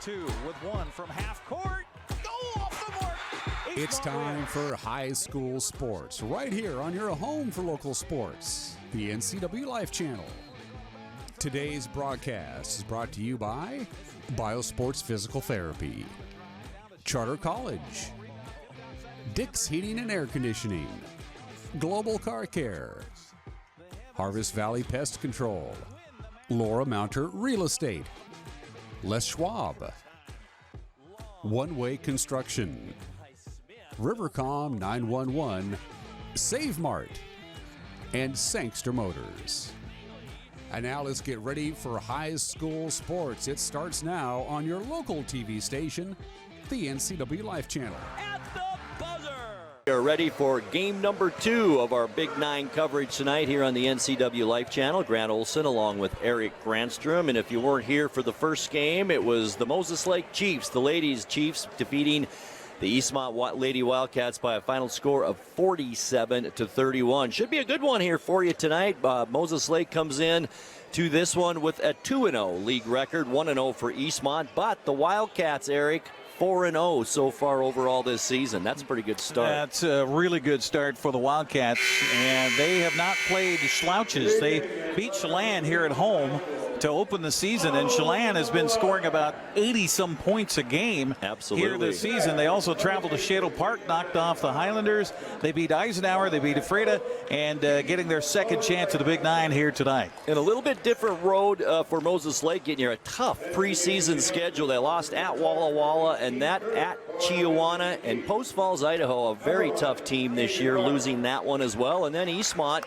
2 with one from half court. Go off the mark. It's time for high school sports right here on your home for local sports, the NCWLIFE Channel. Today's broadcast is brought to you by Biosports Physical Therapy, Charter College, Dick's Heating and Air Conditioning, Global Car Care, Harvest Valley Pest Control, Laura Mounter Real Estate, Les Schwab, One Way Construction, Rivercom 911, Save Mart, and Sangster Motors. And now let's get ready for high school sports. It starts now on your local TV station, the NCWLIFE Channel. At the buzzer. We are ready for game number 2 of our Big 9 coverage tonight here on the NCWLIFE Channel. Grant Olson along with Eric Granstrom. And if you weren't here for the first game, it was the Moses Lake Chiefs, the ladies Chiefs, defeating the Eastmont Lady Wildcats by a final score of 47-31. Should be a good one here for you tonight. Moses Lake comes in to this one with a 2-0 league record, 1-0 for Eastmont. But the Wildcats, Eric, 4-0 so far overall this season. That's a pretty good start. That's a really good start for the Wildcats, and they have not played slouches. They beat Chelan here at home to open the season, and Chelan has been scoring about 80-some points a game here this season. They also traveled to Shadle Park, knocked off the Highlanders. They beat Eisenhower, they beat Ephrata, and getting their second chance at the Big 9 here tonight. And a little bit different road for Moses Lake, getting here a tough preseason schedule. They lost at Walla Walla and that at Chiawana, and Post Falls, Idaho, a very tough team this year, losing that one as well. And then Eastmont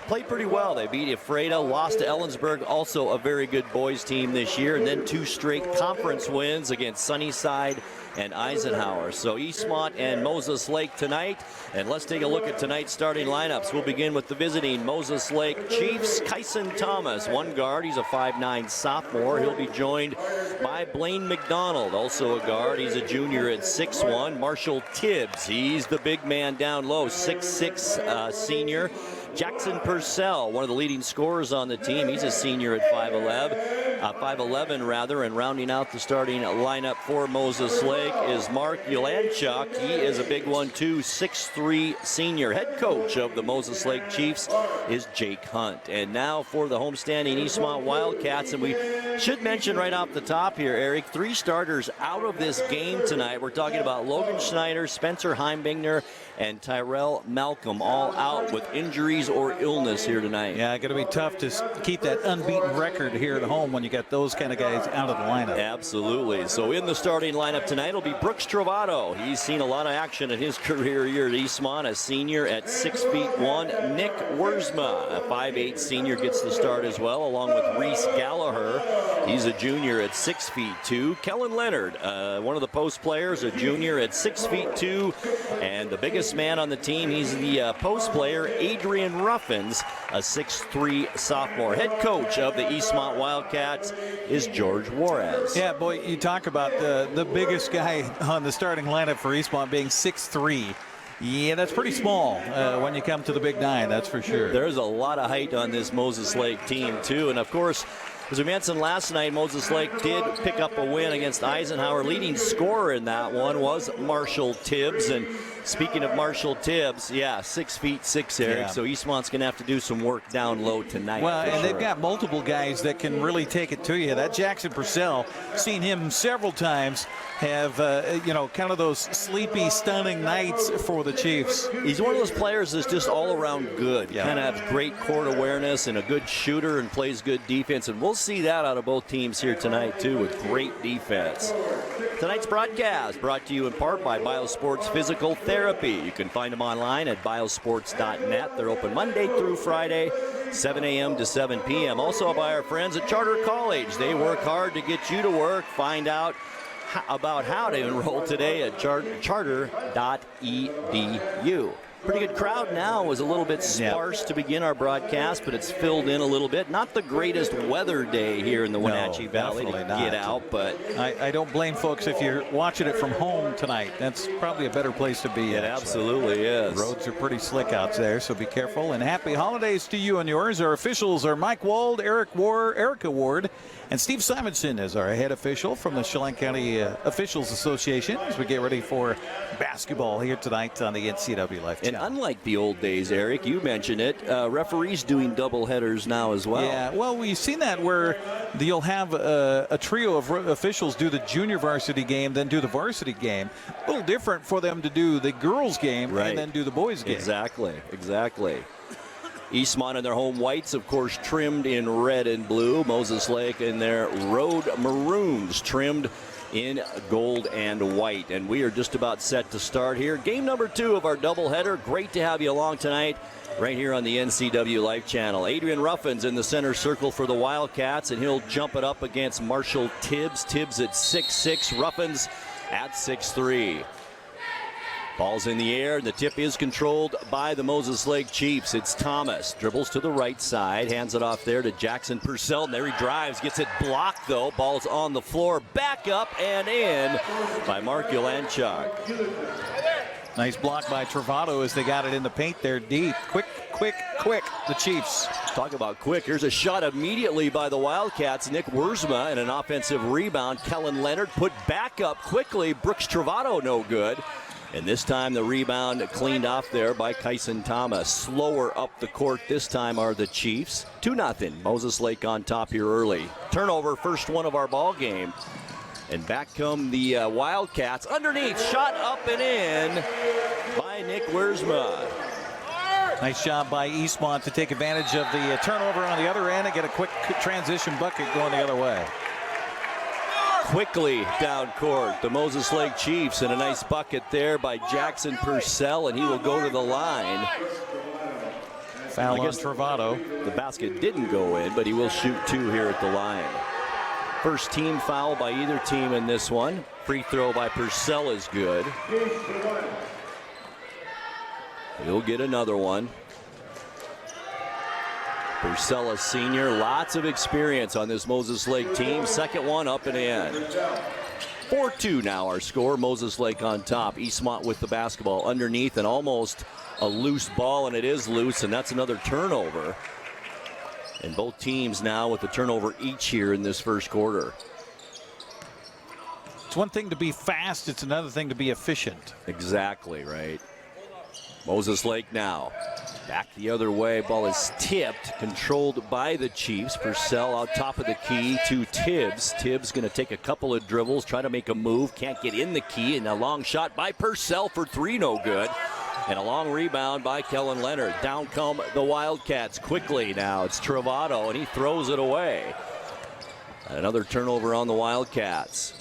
played pretty well. They beat Ephrata, lost to Ellensburg, also a very good boys team this year, and then 2 straight conference wins against Sunnyside and Eisenhower. So Eastmont and Moses Lake tonight. And let's take a look at tonight's starting lineups. We'll begin with the visiting Moses Lake Chiefs. Kyson Thomas, one guard. He's a 5'9 sophomore. He'll be joined by Blaine McDonald, also a guard. He's a junior at 6'1. Marshall Tibbs, he's the big man down low, 6'6 senior. Jackson Purcell, one of the leading scorers on the team. He's a senior at 5'11 rather, and rounding out the starting lineup for Moses Lake is Mark Ulanchuk. He is a big one too, 6'3 senior. Head coach of the Moses Lake Chiefs is Jake Hunt. And now for the homestanding Eastmont Wildcats, and we should mention right off the top here, Eric, 3 starters out of this game tonight. We're talking about Logan Schneider, Spencer Heimbigner, and Tyrell Malcolm, all out with injuries or illness here tonight. Yeah, going to be tough to keep that unbeaten record here at home when you got those kind of guys out of the lineup. Absolutely. So in the starting lineup tonight will be Brooks Travato. He's seen a lot of action in his career here at Eastmont, a senior at 6'1". Nick Wurzma, a 5'8 senior, gets the start as well, along with Reese Gallagher. He's a junior at 6'2". Kellen Leonard, one of the post players, a junior at 6'2". And the biggest man on the team, he's the post player, Adrian Ruffins, a 6'3 sophomore. Head coach of the Eastmont Wildcats is George Juarez. Yeah, boy, you talk about the biggest guy on the starting lineup for Eastmont being 6'3". Yeah, that's pretty small when you come to the Big 9, that's for sure. There's a lot of height on this Moses Lake team, too. And, of course, as we mentioned last night, Moses Lake did pick up a win against Eisenhower. Leading scorer in that one was Marshall Tibbs. And speaking of Marshall Tibbs, yeah, 6'6", Eric. Yeah. So Eastmont's going to have to do some work down low tonight. Well, and they've got multiple guys that can really take it to you. That Jackson Purcell, seen him several times, have, kind of those sleepy, stunning nights for the Chiefs. He's one of those players that's just all around good. Yeah. Kind of has great court awareness and a good shooter and plays good defense. And we'll see that out of both teams here tonight, too, with great defense. Tonight's broadcast brought to you in part by Biosports Physical Therapy. You can find them online at biosports.net. They're open Monday through Friday, 7 a.m. to 7 p.m. Also by our friends at Charter College. They work hard to get you to work. Find out about how to enroll today at charter.edu. Pretty good crowd now. It was a little bit sparse to begin our broadcast, but it's filled in a little bit. Not the greatest weather day here in the Wenatchee Valley to get out, but I don't blame folks if you're watching it from home tonight. That's probably a better place to be. It absolutely is. The roads are pretty slick out there, so be careful. And happy holidays to you and yours. Our officials are Mike Wald, Erica Ward, and Steve Simonson is our head official from the Chelan County Officials Association as we get ready for basketball here tonight on the NCWLIFE Channel. And unlike the old days, Eric, you mentioned it, referees doing double headers now as well. Yeah, well, we've seen that where you'll have a trio of officials do the junior varsity game, then do the varsity game. A little different for them to do the girls game and then do the boys game. Exactly. Eastmont in their home whites, of course, trimmed in red and blue. Moses Lake in their road maroons, trimmed in gold and white. And we are just about set to start here. Game number 2 of our doubleheader. Great to have you along tonight right here on the NCWLIFE Channel. Adrian Ruffin's in the center circle for the Wildcats, and he'll jump it up against Marshall Tibbs. Tibbs at 6'6", Ruffin's at 6'3". Ball's in the air, and the tip is controlled by the Moses Lake Chiefs. It's Thomas, dribbles to the right side, hands it off there to Jackson Purcell, and there he drives, gets it blocked though. Ball's on the floor, back up and in by Mark Ulanchuk. Nice block by Travato as they got it in the paint there deep. Quick, the Chiefs. Talk about quick. Here's a shot immediately by the Wildcats. Nick Wiersma and an offensive rebound. Kellen Leonard put back up quickly. Brooks Travato no good. And this time the rebound cleaned off there by Kyson Thomas. Slower up the court this time are the Chiefs. 2-0. Moses Lake on top here early. Turnover, first one of our ball game. And back come the Wildcats. Underneath, shot up and in by Nick Wiersma. Nice job by Eastmont to take advantage of the turnover on the other end and get a quick transition bucket going the other way. Quickly down court, the Moses Lake Chiefs, and a nice bucket there by Jackson Purcell, and he will go to the line. Foul on Travato. The basket didn't go in, but he will shoot 2 here at the line. First team foul by either team in this one. Free throw by Purcell is good. He'll get another one. Purcell, a senior, lots of experience on this Moses Lake team. Second one up and in. 4-2 now our score. Moses Lake on top. Eastmont with the basketball underneath, and almost a loose ball, and it is loose, and that's another turnover. And both teams now with the turnover each here in this first quarter. It's one thing to be fast, it's another thing to be efficient. Exactly right. Moses Lake now. Back the other way. Ball is tipped, controlled by the Chiefs. Purcell out top of the key to Tibbs. Tibbs going to take a couple of dribbles, try to make a move. Can't get in the key. And a long shot by Purcell for 3, no good. And a long rebound by Kellen Leonard. Down come the Wildcats quickly now. It's Travato, and he throws it away. And another turnover on the Wildcats.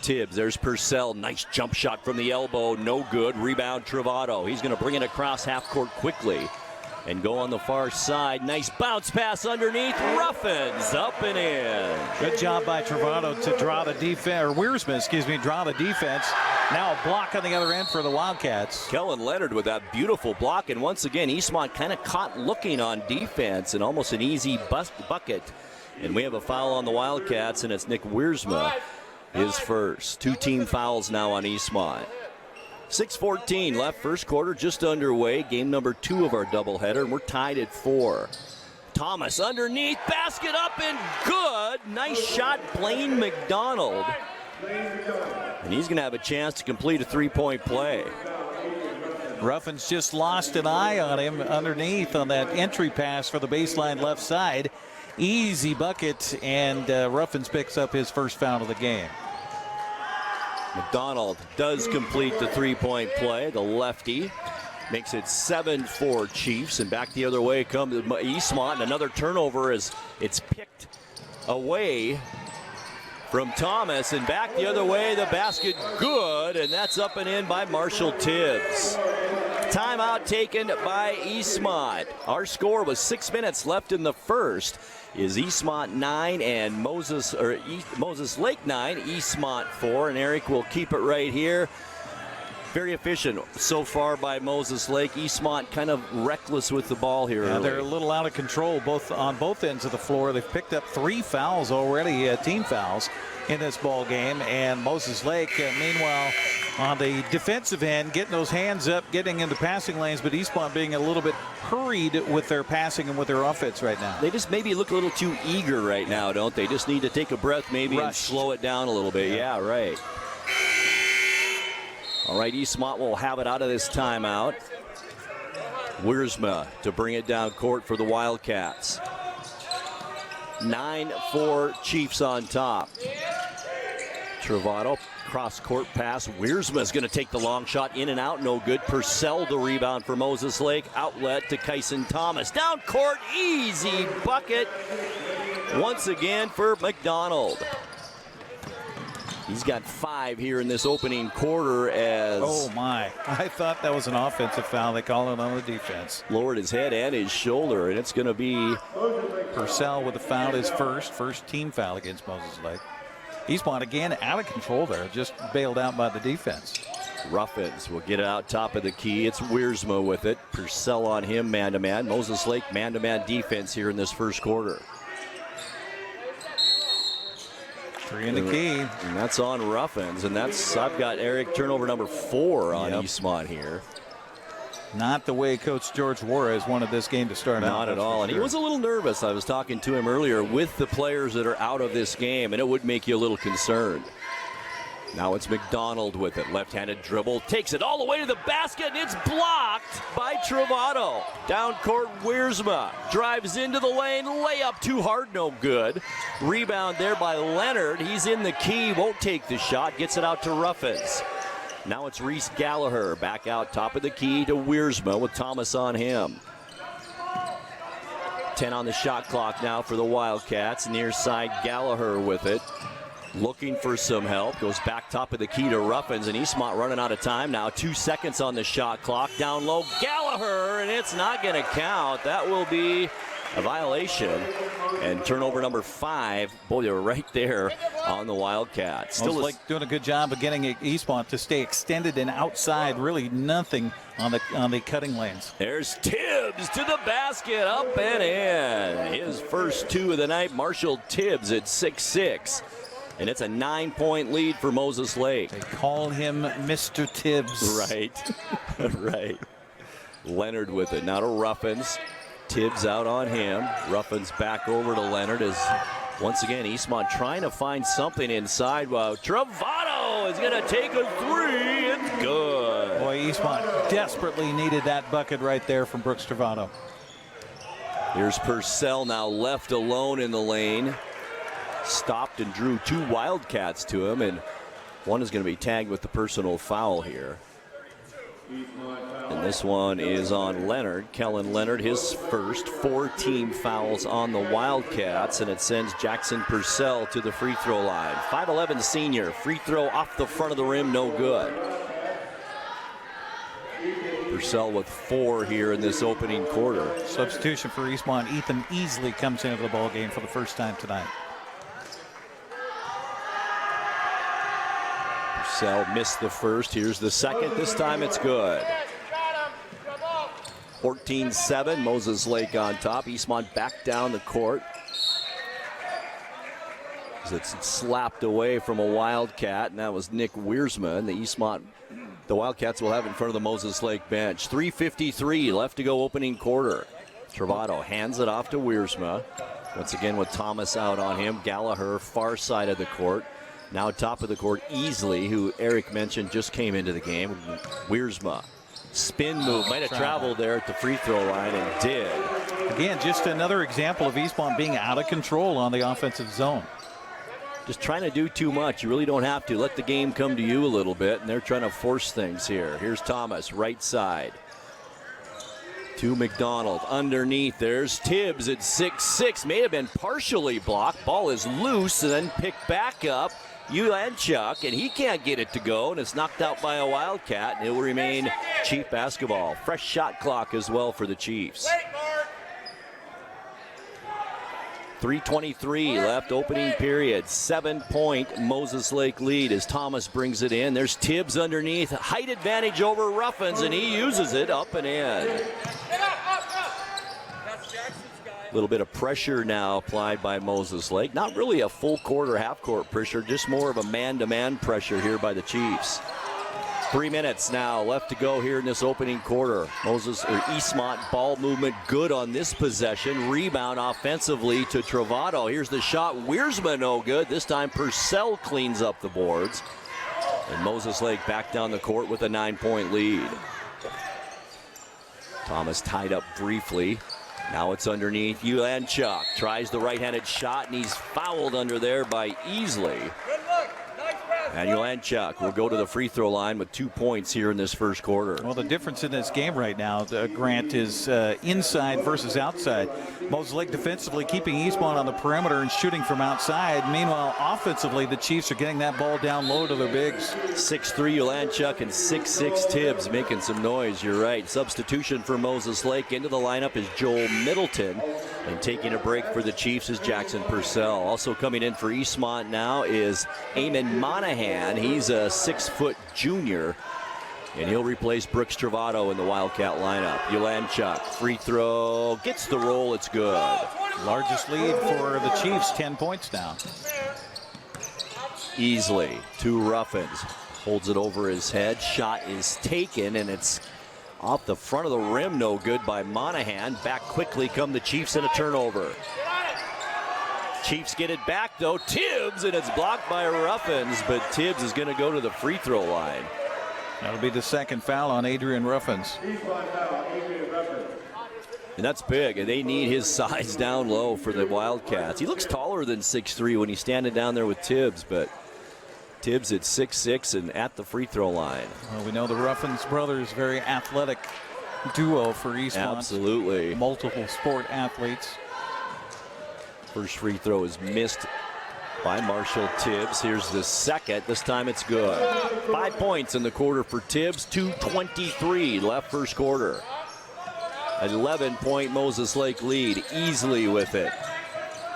Tibbs, there's Purcell, nice jump shot from the elbow, no good. Rebound Travato. He's going to bring it across half court quickly and go on the far side. Nice bounce pass underneath. Ruffins up and in. Good job by Travato to draw the defense, or Wiersma, draw the defense. Now a block on the other end for the Wildcats. Kellen Leonard with that beautiful block, and once again Eastmont kind of caught looking on defense, and almost an easy bucket. And we have a foul on the Wildcats, and it's Nick Wiersma. His first. 2 team fouls now on Eastmont. 6:14 left, first quarter just underway. Game number 2 of our doubleheader, and we're tied at 4. Thomas underneath, basket up and good. Nice shot, Blaine McDonald. And he's going to have a chance to complete a 3-point play. Ruffins just lost an eye on him underneath on that entry pass for the baseline left side. Easy bucket, and Ruffins picks up his first foul of the game. McDonald does complete the 3-point play. The lefty makes it 7-4 Chiefs, and back the other way comes Eastmont, and another turnover as it's picked away from Thomas, and back the other way, the basket good, and that's up and in by Marshall Tibbs. Timeout taken by Eastmont. Our score was 6 minutes left in the first. Is Eastmont 9 and Moses Lake 9, Eastmont 4, and Eric will keep it right here. very efficient so far by Moses Lake. Eastmont kind of reckless with the ball here. Yeah, they're a little out of control on both ends of the floor. They've picked up 3 fouls already, team fouls in this ball game. And Moses Lake, meanwhile, on the defensive end, getting those hands up, getting into passing lanes, but Eastmont being a little bit hurried with their passing and with their offense right now. They just maybe look a little too eager right now, don't they? Just need to take a breath maybe and slow it down a little bit. Yeah, right. All right, Eastmont will have it out of this timeout. Wiersma to bring it down court for the Wildcats. 9-4 Chiefs on top. Travato, cross-court pass. Wiersma's going to take the long shot, in and out, no good. Purcell the rebound for Moses Lake. Outlet to Kyson Thomas. Down court, easy bucket. Once again for McDonald. He's got 5 here in this opening quarter as... Oh, my. I thought that was an offensive foul. They call it on the defense. Lowered his head and his shoulder, and it's going to be... Purcell with a foul, his first team foul against Moses Lake. Eastmont again out of control there, just bailed out by the defense. Ruffins will get it out top of the key. It's Wiersma with it. Purcell on him, man-to-man. Moses Lake man-to-man defense here in this first quarter. 3 in the key. And that's on Ruffins. And that's, I've got Eric turnover number 4 on Eastmont here. Not the way Coach George Juarez wanted this game to start out. Not at all. And he was a little nervous. I was talking to him earlier with the players that are out of this game, and it would make you a little concerned. Now it's McDonald with it. Left-handed dribble. Takes it all the way to the basket, and it's blocked by Travato. Down court, Wiersma drives into the lane. Layup too hard, no good. Rebound there by Leonard. He's in the key, won't take the shot. Gets it out to Ruffins. Now it's Reese Gallagher back out top of the key to Wiersma with Thomas on him. 10 on the shot clock now for the Wildcats. Near side, Gallagher with it. Looking for some help. Goes back top of the key to Ruffins, and Eastmont running out of time now. 2 seconds on the shot clock. Down low, Gallagher, and it's not going to count. That will be a violation. And turnover number 5. Boy, they were right there on the Wildcats. Still like doing a good job of getting Eastmont to stay extended and outside. Really nothing on the cutting lanes. There's Tibbs to the basket, up and in. His first 2 of the night. Marshall Tibbs at 6'6". And it's a 9-point lead for Moses Lake. They call him Mr. Tibbs. Right. Right. Leonard with it. Now to Ruffins. Tibbs out on him. Ruffins back over to Leonard as once again Eastmont trying to find something inside while Travato is going to take a 3. It's good. Boy, Eastmont desperately needed that bucket right there from Brooks Travato. Here's Purcell now left alone in the lane. Stopped and drew 2 Wildcats to him, and one is going to be tagged with the personal foul here. And this one is on Leonard. Kellen Leonard, his first 4 team fouls on the Wildcats, and it sends Jackson Purcell to the free throw line. 5'11" senior, free throw off the front of the rim, no good. Purcell with 4 here in this opening quarter. Substitution for Eastmont. Ethan Easley comes into the ball game for the first time tonight. Purcell missed the first. Here's the second. This time it's good. 14-7. Moses Lake on top. Eastmont back down the court. It's slapped away from a Wildcat, and that was Nick Wiersma. And the Wildcats will have in front of the Moses Lake bench. 3:53 left to go opening quarter. Travato hands it off to Wiersma. Once again with Thomas out on him. Gallagher far side of the court. Now top of the court, Easley, who Eric mentioned just came into the game. Wiersma. Spin move. Might have traveled there at the free throw line and did. Again, just another example of Eastmont being out of control on the offensive zone. Just trying to do too much. You really don't have to. Let the game come to you a little bit, and they're trying to force things here. Here's Thomas, right side. To McDonald. Underneath, there's Tibbs at 6'6". May have been partially blocked. Ball is loose and then picked back up. Ulanchuk, and he can't get it to go, and it's knocked out by a Wildcat, and it will remain Chief basketball. Fresh shot clock as well for the Chiefs. 3:23 left, opening period. 7-point Moses Lake lead as Thomas brings it in. There's Tibbs underneath. Height advantage over Ruffins, and he uses it up and in. A little bit of pressure now applied by Moses Lake. Not really a full court or half court pressure, just more of a man-to-man pressure here by the Chiefs. 3 minutes now left to go here in this opening quarter. Eastmont ball movement good on this possession. Rebound offensively to Travato. Here's the shot. Wiersma no good. This time Purcell cleans up the boards. And Moses Lake back down the court with a 9-point lead. Thomas tied up briefly. Now it's underneath. Ulanchuk tries the right-handed shot, and he's fouled under there by Easley. And Ulanchuk will go to the free throw line with 2 points here in this first quarter. Well, the difference in this game right now, Grant, is inside versus outside. Moses Lake defensively keeping Eastmont on the perimeter and shooting from outside. Meanwhile, offensively, the Chiefs are getting that ball down low to their bigs. 6'3" Ulanchuk and 6'6" Tibbs making some noise. You're right. Substitution for Moses Lake. Into the lineup is Joel Middleton. And taking a break for the Chiefs is Jackson Purcell. Also coming in for Eastmont now is Eamon Monahan. He's a 6-foot junior, and he'll replace Brooks Travato in the Wildcat lineup. Ulanchuk, free throw, gets the roll, it's good. Largest lead for the Chiefs, 10 points now. Easily to Ruffins, holds it over his head, shot is taken, and it's off the front of the rim, no good by Monahan. Back quickly come the Chiefs in a turnover. Chiefs get it back though. Tibbs, and it's blocked by Ruffins, but Tibbs is going to go to the free throw line. That'll be the second foul on Adrian Ruffins. And that's big, and they need his size down low for the Wildcats. He looks taller than 6'3" when he's standing down there with Tibbs, but Tibbs at 6'6" and at the free throw line. Well, we know the Ruffins brothers, very athletic duo for Eastmont. Absolutely. Multiple sport athletes. First free throw is missed by Marshall Tibbs. Here's the second. This time it's good. 5 points in the quarter for Tibbs. 2:23 left first quarter. 11-point Moses Lake lead. Easily with it.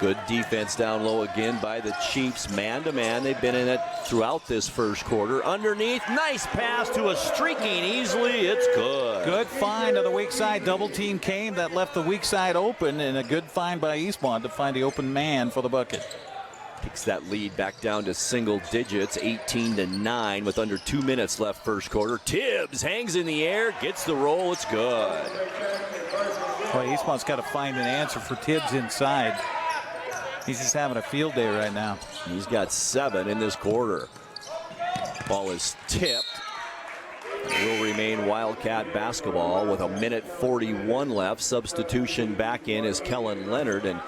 Good defense down low again by the Chiefs. Man-to-man. They've been in it throughout this first quarter. Underneath. Nice pass to a streaking Easley. It's good. Good find on the weak side. Double team came. That left the weak side open, and a good find by Eastmont to find the open man for the bucket. Takes that lead back down to single digits. 18-9 with under 2 minutes left first quarter. Tibbs hangs in the air. Gets the roll. It's good. Well, Eastmont's got to find an answer for Tibbs inside. He's just having a field day right now. He's got 7 in this quarter. Ball is tipped. It will remain Wildcat basketball with 1:41 left. Substitution back in is Kellen Leonard, and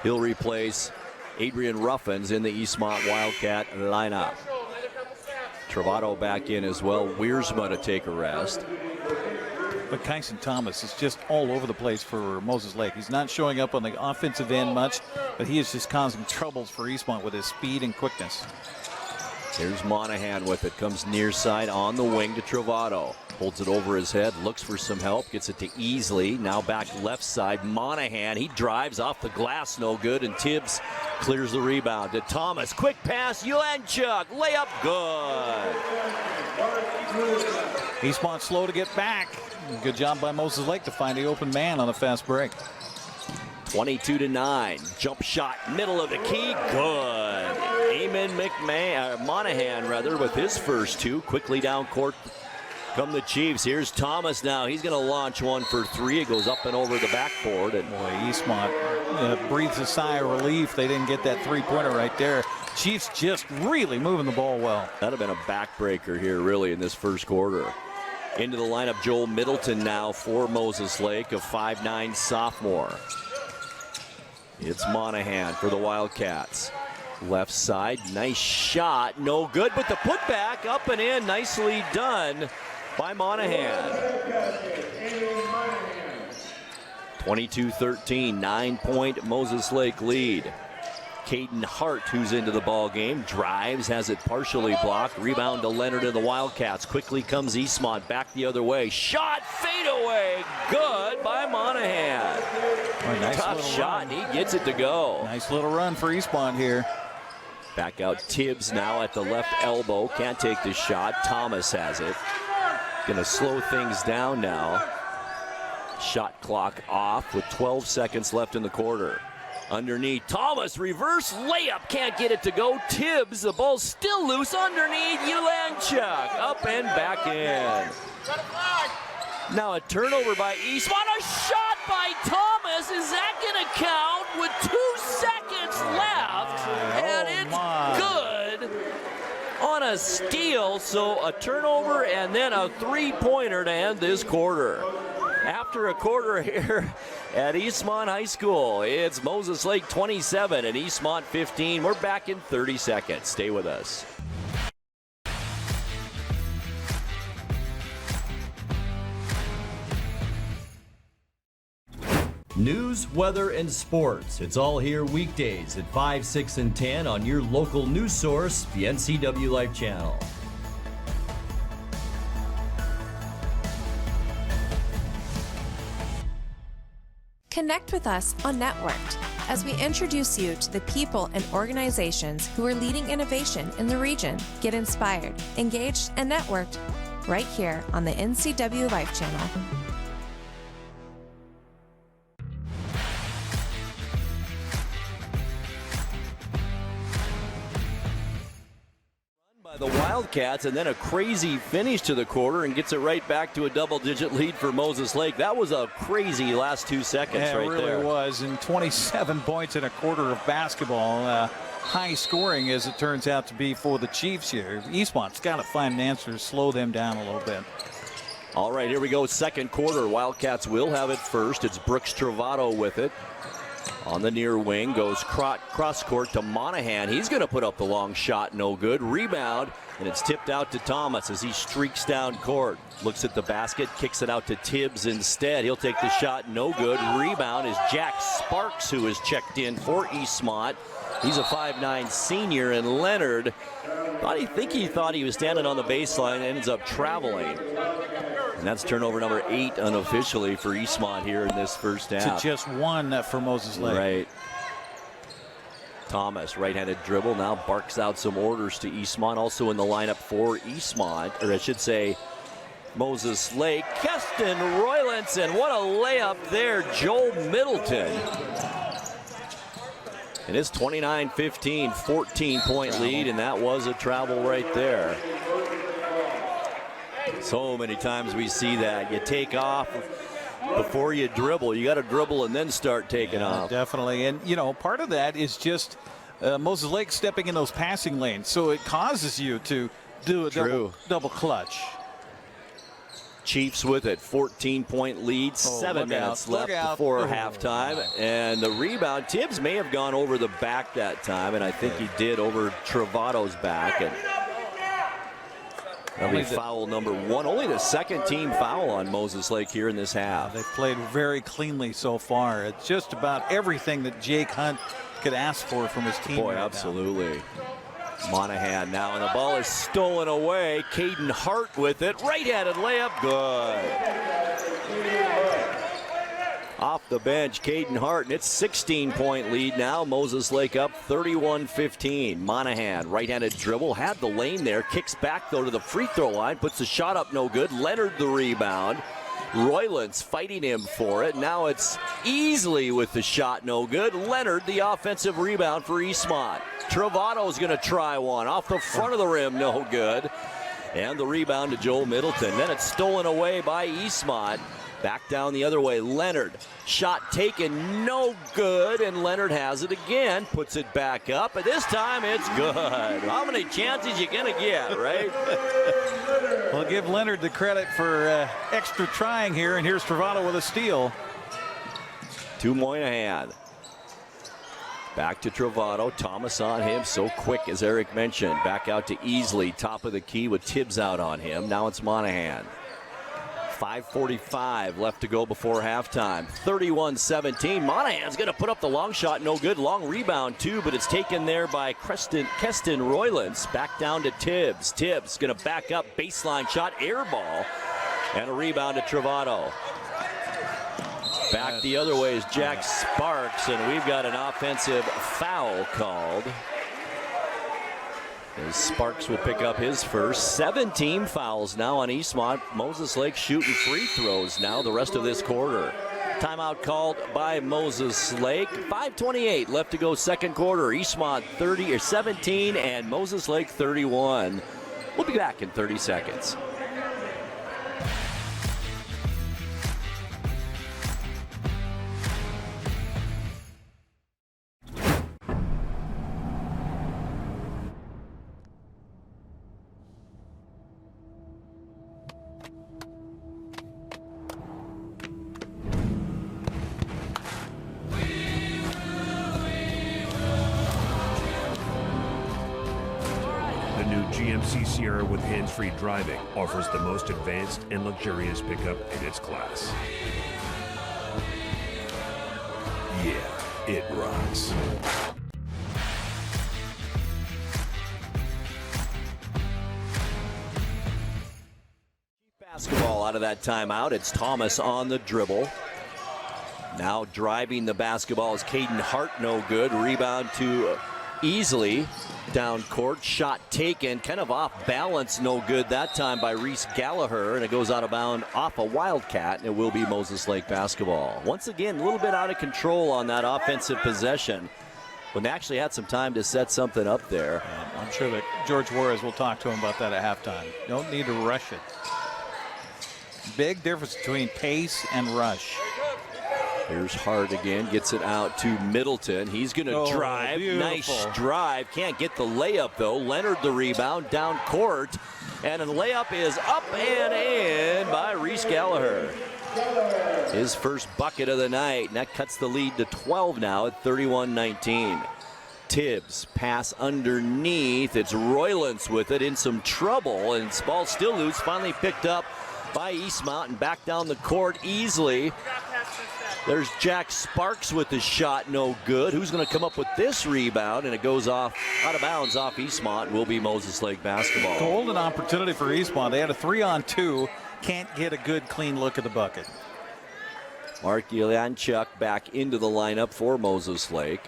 he'll replace Adrian Ruffins in the Eastmont Wildcat lineup. Travato back in as well. Wiersma to take a rest. But Kyson Thomas is just all over the place for Moses Lake. He's not showing up on the offensive end much, but he is just causing troubles for Eastmont with his speed and quickness. Here's Monahan with it. Comes near side on the wing to Travato. Holds it over his head, looks for some help, gets it to Easley. Now back left side, Monahan. He drives off the glass, no good, and Tibbs clears the rebound to Thomas. Quick pass, Ulanchuk, layup, good. Eastmont slow to get back. Good job by Moses Lake to find the open man on a fast break. 22-9. Jump shot, middle of the key, good. Eamon Monahan with his first 2. Quickly down court come the Chiefs. Here's Thomas now. He's going to launch one for 3. It goes up and over the backboard. And boy, Eastmont breathes a sigh of relief. They didn't get that three-pointer right there. Chiefs just really moving the ball well. That'd have been a backbreaker here, really, in this first quarter. Into the lineup, Joel Middleton now for Moses Lake, a 5'9" sophomore. It's Monahan for the Wildcats. Left side, nice shot, no good, but the putback up and in, nicely done by Monahan. 22-13, 9-point Moses Lake lead. Caden Hart, who's into the ball game, drives, has it partially blocked. Rebound to Leonard and the Wildcats. Quickly comes Eastmont back the other way. Shot, fade away, good by Monahan. Well, nice tough shot, and he gets it to go. Nice little run for Eastmont here. Back out Tibbs now at the left elbow. Can't take the shot. Thomas has it. Going to slow things down now. Shot clock off with 12 seconds left in the quarter. Underneath, Thomas, reverse layup, can't get it to go. Tibbs, the ball's still loose underneath. Ulanchuk, up and back in. Now a turnover by Eastmont, a shot by Thomas. Is that going to count with 2 seconds left? And it's good on a steal. So a turnover and then a three-pointer to end this quarter. After a quarter here at Eastmont High School, it's Moses Lake 27 and Eastmont 15. We're back in 30 seconds. Stay with us. News, weather, and sports. It's all here weekdays at 5, 6, and 10 on your local news source, the NCWLIFE Channel. Connect with us on Networked as we introduce you to the people and organizations who are leading innovation in the region. Get inspired, engaged, and networked right here on the NCWLIFE Channel. The Wildcats, and then a crazy finish to the quarter and gets it right back to a double-digit lead for Moses Lake. That was a crazy last 2 seconds right there. It really was, and 27 points in a quarter of basketball. High scoring, as it turns out to be for the Chiefs here. Eastmont's got to find an answer to slow them down a little bit. All right, here we go, second quarter. Wildcats will have it first. It's Brooks Travato with it. On the near wing, goes cross court to Monahan. He's going to put up the long shot, no good. Rebound, and it's tipped out to Thomas as he streaks down court. Looks at the basket, kicks it out to Tibbs instead. He'll take the shot, no good. Rebound is Jack Sparks, who is checked in for Eastmont. He's a 5'9" senior, and Leonard, he thought he was standing on the baseline, ends up traveling. And that's turnover number 8 unofficially for Eastmont here in this first half. To just one for Moses Lake. Right. Thomas, right-handed dribble, now barks out some orders to Eastmont. Also in the lineup for Eastmont, or I should say Moses Lake. Keston Roylanson, what a layup there. Joel Middleton. And it's 29-15, 14-point lead, and that was a travel right there. So many times we see that. You take off before you dribble. You got to dribble and then start taking off. Definitely. And, part of that is just Moses Lake stepping in those passing lanes. So it causes you to do a double clutch. Chiefs with it. 14-point lead. 7 minutes left before halftime. And the rebound, Tibbs may have gone over the back that time, and I think he did over Travato's back. And that'll be foul number 1. Only the second team foul on Moses Lake here in this half. They've played very cleanly so far. It's just about everything that Jake Hunt could ask for from his team. Boy, absolutely. Monahan now, and the ball is stolen away. Caden Hart with it. Right-handed layup, good. Off the bench, Caden Hart, and it's 16-point lead now. Moses Lake up 31-15. Monahan, right-handed dribble, had the lane there. Kicks back, though, to the free throw line. Puts the shot up, no good. Leonard the rebound. Roylance fighting him for it. Now it's Easley with the shot, no good. Leonard, the offensive rebound for Eastmont. Travato's going to try one. Off the front of the rim, no good. And the rebound to Joel Middleton. Then it's stolen away by Eastmont. Back down the other way, Leonard. Shot taken, no good, and Leonard has it again. Puts it back up, and this time it's good. How many chances you gonna get, right? We'll give Leonard the credit for extra trying here, and here's Travato with a steal. To Monahan. Back to Travato. Thomas on him, so quick as Eric mentioned. Back out to Easley, top of the key with Tibbs out on him. Now it's Monahan. 5:45 left to go before halftime. 31-17. Monahan's going to put up the long shot. No good. Long rebound, too, but it's taken there by Keston Roylance. Back down to Tibbs. Tibbs going to back up. Baseline shot. Air ball. And a rebound to Travato. Back the other way is Jack Sparks, and we've got an offensive foul called. As Sparks will pick up his first. 17 fouls now on Eastmont. Moses Lake shooting free throws now the rest of this quarter. Timeout called by Moses Lake. 5:28 left to go second quarter. Eastmont 17 and Moses Lake 31. We'll be back in 30 seconds. Sierra with hands-free driving offers the most advanced and luxurious pickup in its class. Yeah, it rocks. Basketball out of that timeout. It's Thomas on the dribble. Now driving the basketball is Caden Hart, no good. Rebound to Easley. Down court, shot taken, kind of off balance, no good that time by Reese Gallagher, and it goes out of bounds off a Wildcat, and it will be Moses Lake basketball. Once again, a little bit out of control on that offensive possession when they actually had some time to set something up there. I'm sure that George Juarez will talk to him about that at halftime. Don't need to rush it. Big difference between pace and rush. Here's Hart again, gets it out to Middleton. He's going to drive. Beautiful. Nice drive. Can't get the layup, though. Leonard the rebound, down court. And the layup is up and in by Reese Gallagher. His first bucket of the night, and that cuts the lead to 12 now at 31-19. Tibbs, pass underneath. It's Roylance with it, in some trouble, and ball still loose. Finally picked up by Eastmont and back down the court easily. There's Jack Sparks with the shot, no good. Who's going to come up with this rebound? And it goes off, out of bounds off Eastmont. Will be Moses Lake basketball. Golden opportunity for Eastmont. They had a 3-on-2. Can't get a good, clean look at the bucket. Mark Yelianchuk back into the lineup for Moses Lake.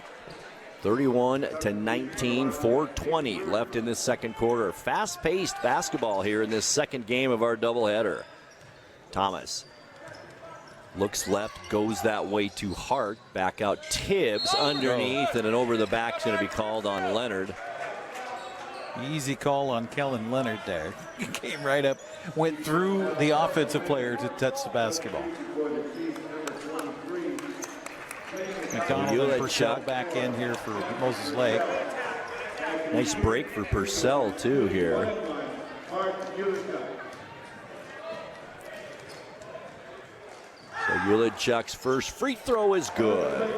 31-19, 4:20 left in this second quarter. Fast-paced basketball here in this second game of our doubleheader. Thomas looks left, goes that way to Hart. Back out Tibbs underneath, and an over the back is going to be called on Leonard. Easy call on Kellen Leonard there. He came right up, went through the offensive player to touch the basketball. McDonald and Purcell back in here for Moses Lake. Nice break for Purcell too here. So Yulichuk's first free throw is good.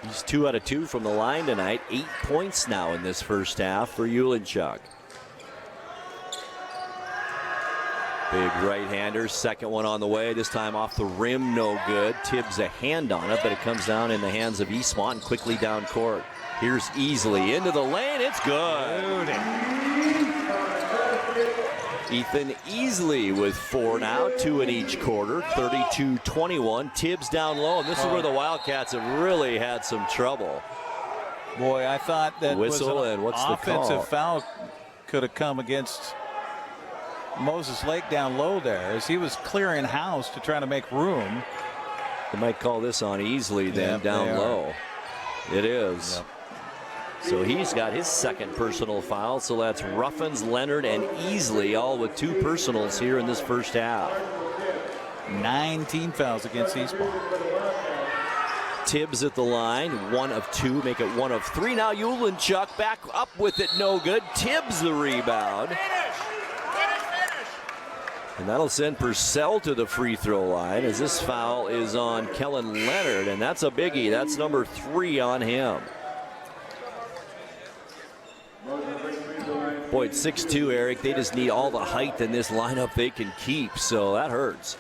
He's 2 out of 2 from the line tonight. 8 points now in this first half for Yulichuk. Big right-hander, second one on the way. This time off the rim, no good. Tibbs a hand on it, but it comes down in the hands of Eastmont and quickly down court. Here's Easley into the lane. It's good. Ethan Easley with 4 now, 2 in each quarter, 32-21. Tibbs down low, and this is where the Wildcats have really had some trouble. Boy, I thought that whistle, was and what's the offensive call? foul could have come against Moses Lake down low there as he was clearing house to try to make room. They might call this on Easley then, down low. It is. Yep. So he's got his second personal foul. So that's Ruffins, Leonard, and Easley, all with 2 personals here in this first half. 9 team fouls against Eastmont. Tibbs at the line, 1 of 2, make it 1 of 3. Now Yulichuk back up with it, no good. Tibbs the rebound. And that'll send Purcell to the free throw line as this foul is on Kellen Leonard, and that's a biggie. That's number 3 on him. Boy, it's 6'2", Eric. They just need all the height in this lineup they can keep, so that hurts.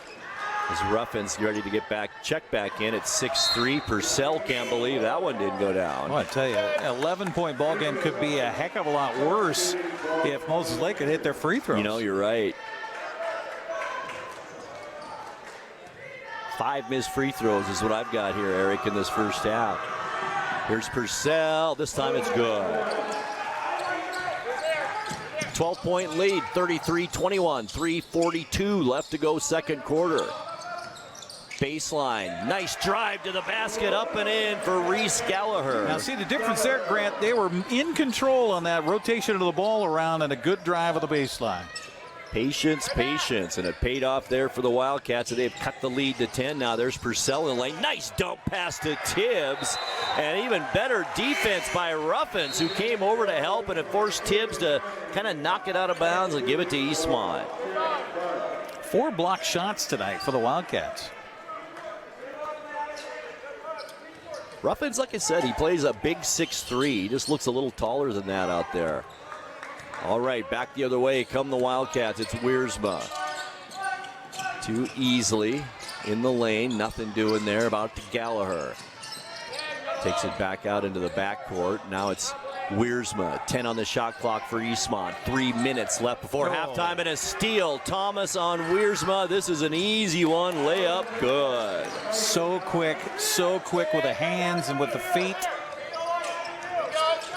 As Ruffins ready to get back, check back in at 6'3". Purcell can't believe that one didn't go down. Well, I tell you, an 11-point ball game could be a heck of a lot worse if Moses Lake could hit their free throws. You know, you're right. 5 missed free throws is what I've got here, Eric, in this first half. Here's Purcell. This time it's good. 12-point lead, 33-21, 3:42 left to go second quarter. Baseline, nice drive to the basket, up and in for Reese Gallagher. Now see the difference there, Grant. They were in control on that rotation of the ball around and a good drive of the baseline. Patience, patience, and it paid off there for the Wildcats. They've cut the lead to 10 now. There's Purcell in the lane. Nice dump pass to Tibbs, and even better defense by Ruffins, who came over to help, and it forced Tibbs to kind of knock it out of bounds and give it to Eastmont. 4 block shots tonight for the Wildcats. Ruffins, like I said, he plays a big 6'3". He just looks a little taller than that out there. All right, back the other way come the Wildcats. It's Wiersma. Too easily in the lane. Nothing doing there. About to Gallagher. Takes it back out into the backcourt. Now it's Wiersma. 10 on the shot clock for Eastmont. 3 minutes left before halftime, and a steal. Thomas on Wiersma. This is an easy one. Layup good. So quick with the hands and with the feet.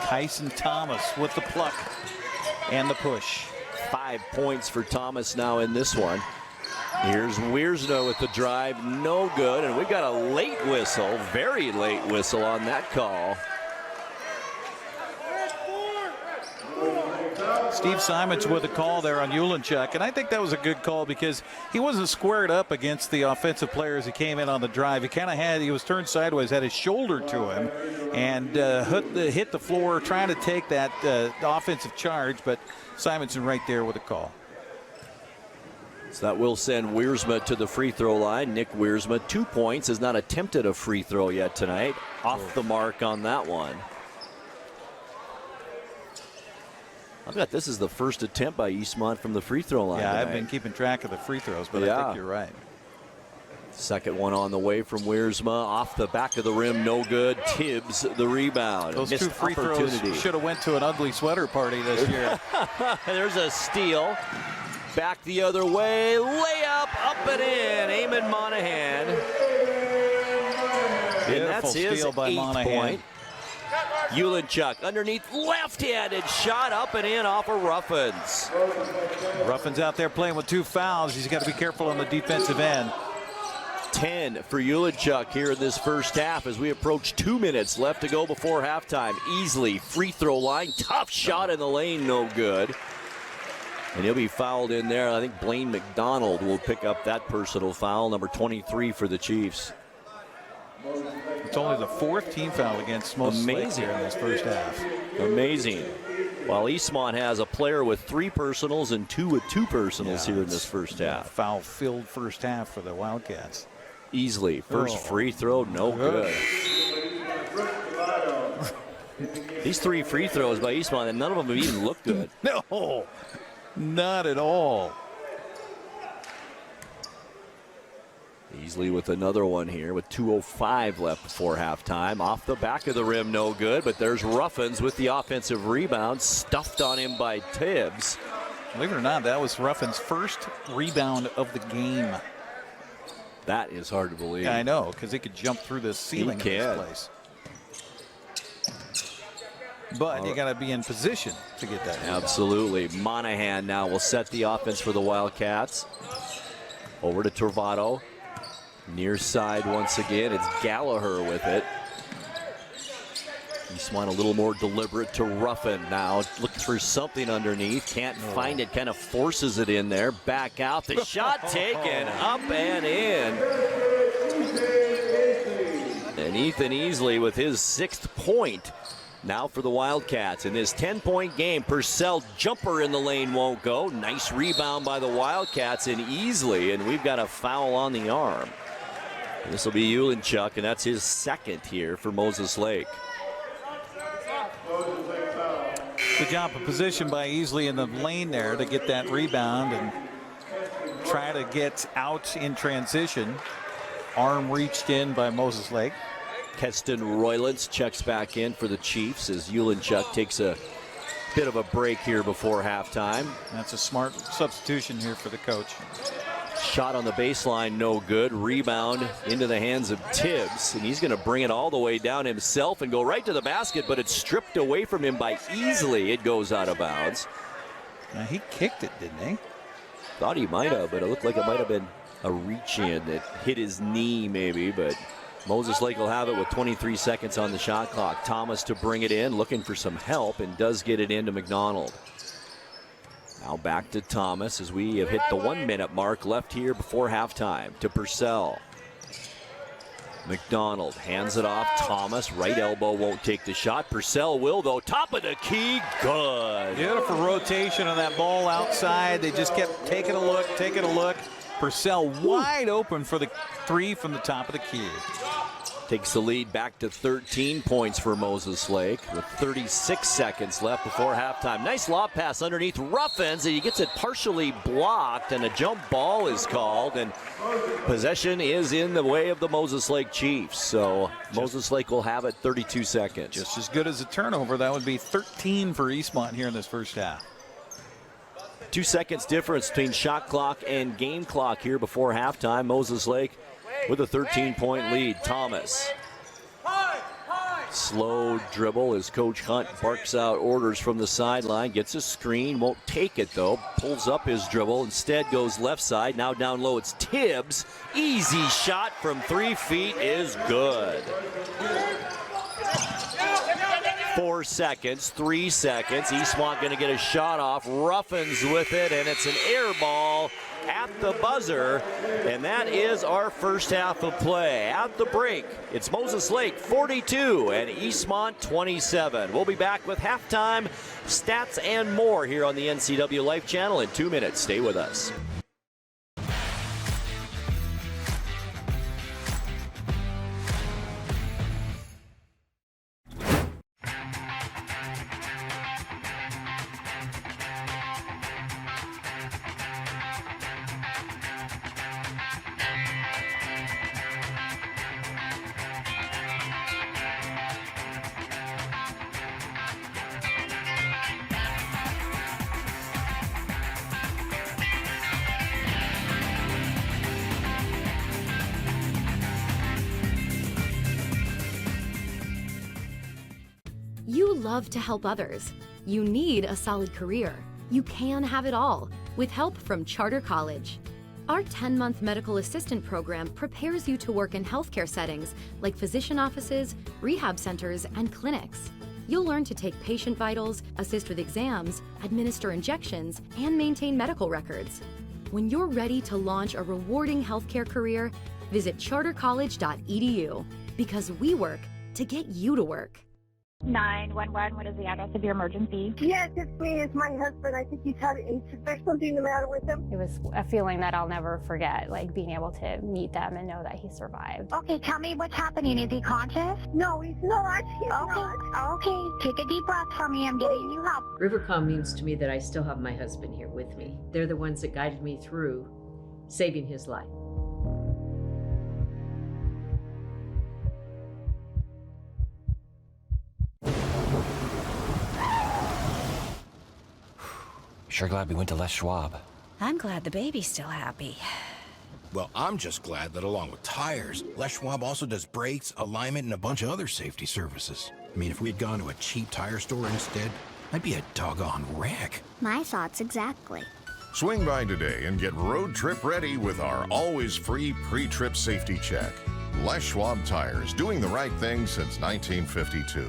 Tyson Thomas with the pluck and the push. 5 points for Thomas now in this one. Here's Wiersma with the drive, no good, and we've got a late whistle, very late whistle on that call. Steve Simons with a call there on Ulenchuk, and I think that was a good call because he wasn't squared up against the offensive player as he came in on the drive. He was turned sideways, had his shoulder to him, and hit the floor trying to take that offensive charge, but Simonson right there with a call. So that will send Wiersma to the free throw line. Nick Wiersma, 2 points, has not attempted a free throw yet tonight. Off the mark on that one. I bet this is the first attempt by Eastmont from the free throw line. Yeah, tonight. I've been keeping track of the free throws, but I think you're right. Second one on the way from Wiersma. Off the back of the rim, no good. Tibbs the rebound. Those 2 free throws should have went to an ugly sweater party this year. There's a steal. Back the other way. Layup up and in. Eamon Monahan. And that's his steal by 8th Monahan. point. Ulenchuk underneath, left-handed shot up and in off of Ruffins. Ruffins out there playing with 2 fouls. He's got to be careful on the defensive end. 10 for Ulenchuk here in this first half as we approach 2 minutes left to go before halftime. Easily free throw line, tough shot in the lane, no good. And he'll be fouled in there. I think Blaine McDonald will pick up that personal foul, number 23 for the Chiefs. It's only the 4th team foul against Moses Lake here in this first half. Amazing. While Eastmont has a player with 3 personals and 2 with 2 personals here in this first half. Foul-filled first half for the Wildcats. Easily. First free throw, no good. These 3 free throws by Eastmont, and none of them have even looked good. No, not at all. Easily with another one here with 2:05 left before halftime. Off the back of the rim, no good, but there's Ruffins with the offensive rebound, stuffed on him by Tibbs. Believe it or not, that was Ruffins' first rebound of the game. That is hard to believe. Yeah, I know, because he could jump through the ceiling of this place. But you got to be in position to get that rebound. Absolutely. Monahan now will set the offense for the Wildcats. Over to Torvado. Near side once again. It's Gallagher with it. Eastmont a little more deliberate to Ruffin now. Looking for something underneath. Can't find it. Kind of forces it in there. Back out. The shot taken. Up and in. And Ethan Easley with his 6th point. Now for the Wildcats in this 10-point game. Purcell jumper in the lane won't go. Nice rebound by the Wildcats and Easley. And we've got a foul on the arm. This will be Ulenchuk, and that's his 2nd here for Moses Lake. Good job of position by Easley in the lane there to get that rebound and try to get out in transition. Arm reached in by Moses Lake. Keston Roylance checks back in for the Chiefs as Ulenchuk takes a bit of a break here before halftime. That's a smart substitution here for the coach. Shot on the baseline, no good. Rebound into the hands of Tibbs, and he's going to bring it all the way down himself and go right to the basket, but it's stripped away from him by Easley. It goes out of bounds. Now, he kicked it, didn't he? Thought he might have, but it looked like it might have been a reach in that hit his knee maybe, but Moses Lake will have it with 23 seconds on the shot clock. Thomas to bring it in, looking for some help, and does get it into McDonald. Now back to Thomas as we have hit the 1 minute mark left here before halftime. To Purcell. McDonald hands it off. Thomas, right elbow, won't take the shot. Purcell will though. Top of the key, good. Beautiful rotation on that ball outside. They just kept taking a look. Purcell wide open for the three from the top of the key. Takes the lead back to 13 points for Moses Lake with 36 seconds left before halftime. Nice lob pass underneath Ruffins, and he gets it partially blocked, and a jump ball is called, and possession is in the way of the Moses Lake Chiefs. So Moses Lake will have it 32 seconds. Just as good as a turnover. That would be 13 for Eastmont here in this first half. 2 seconds difference between shot clock and game clock here before halftime. Moses Lake with a 13-point lead. Thomas. Slow dribble as Coach Hunt barks out orders from the sideline. Gets a screen, won't take it though. Pulls up his dribble, instead goes left side. Now down low it's Tibbs. Easy shot from 3 feet is good. 4 seconds, 3 seconds. Eastmont going to get a shot off. Ruffins with it, and it's an air ball at the buzzer. And that is our first half of play. At the break, it's Moses Lake 42 and Eastmont 27. We'll be back with halftime stats and more here on the NCWLIFE Channel in 2 minutes. Stay with us. You love to help others. You need a solid career. You can have it all with help from Charter College. Our 10-month medical assistant program prepares you to work in healthcare settings like physician offices, rehab centers, and clinics. You'll learn to take patient vitals, assist with exams, administer injections, and maintain medical records. When you're ready to launch a rewarding healthcare career, visit chartercollege.edu because we work to get you to work. 911, what is the address of your emergency? Yes, it's me. It's my husband. I think there's something the matter with him. It was a feeling that I'll never forget, like being able to meet them and know that he survived. Okay, tell me what's happening. Is he conscious? No, he's not. He's Okay, not. okay. Take a deep breath for me. I'm getting you help. Rivercom means to me that I still have my husband here with me. They're the ones that guided me through saving his life. Sure glad we went to Les Schwab. I'm glad the baby's still happy. Well, I'm just glad that along with tires, Les Schwab also does brakes, alignment, and a bunch of other safety services. I mean, if we'd gone to a cheap tire store instead, I'd be a doggone wreck. My thoughts exactly. Swing by today and get road trip ready with our always free pre-trip safety check. Les Schwab Tires, doing the right thing since 1952.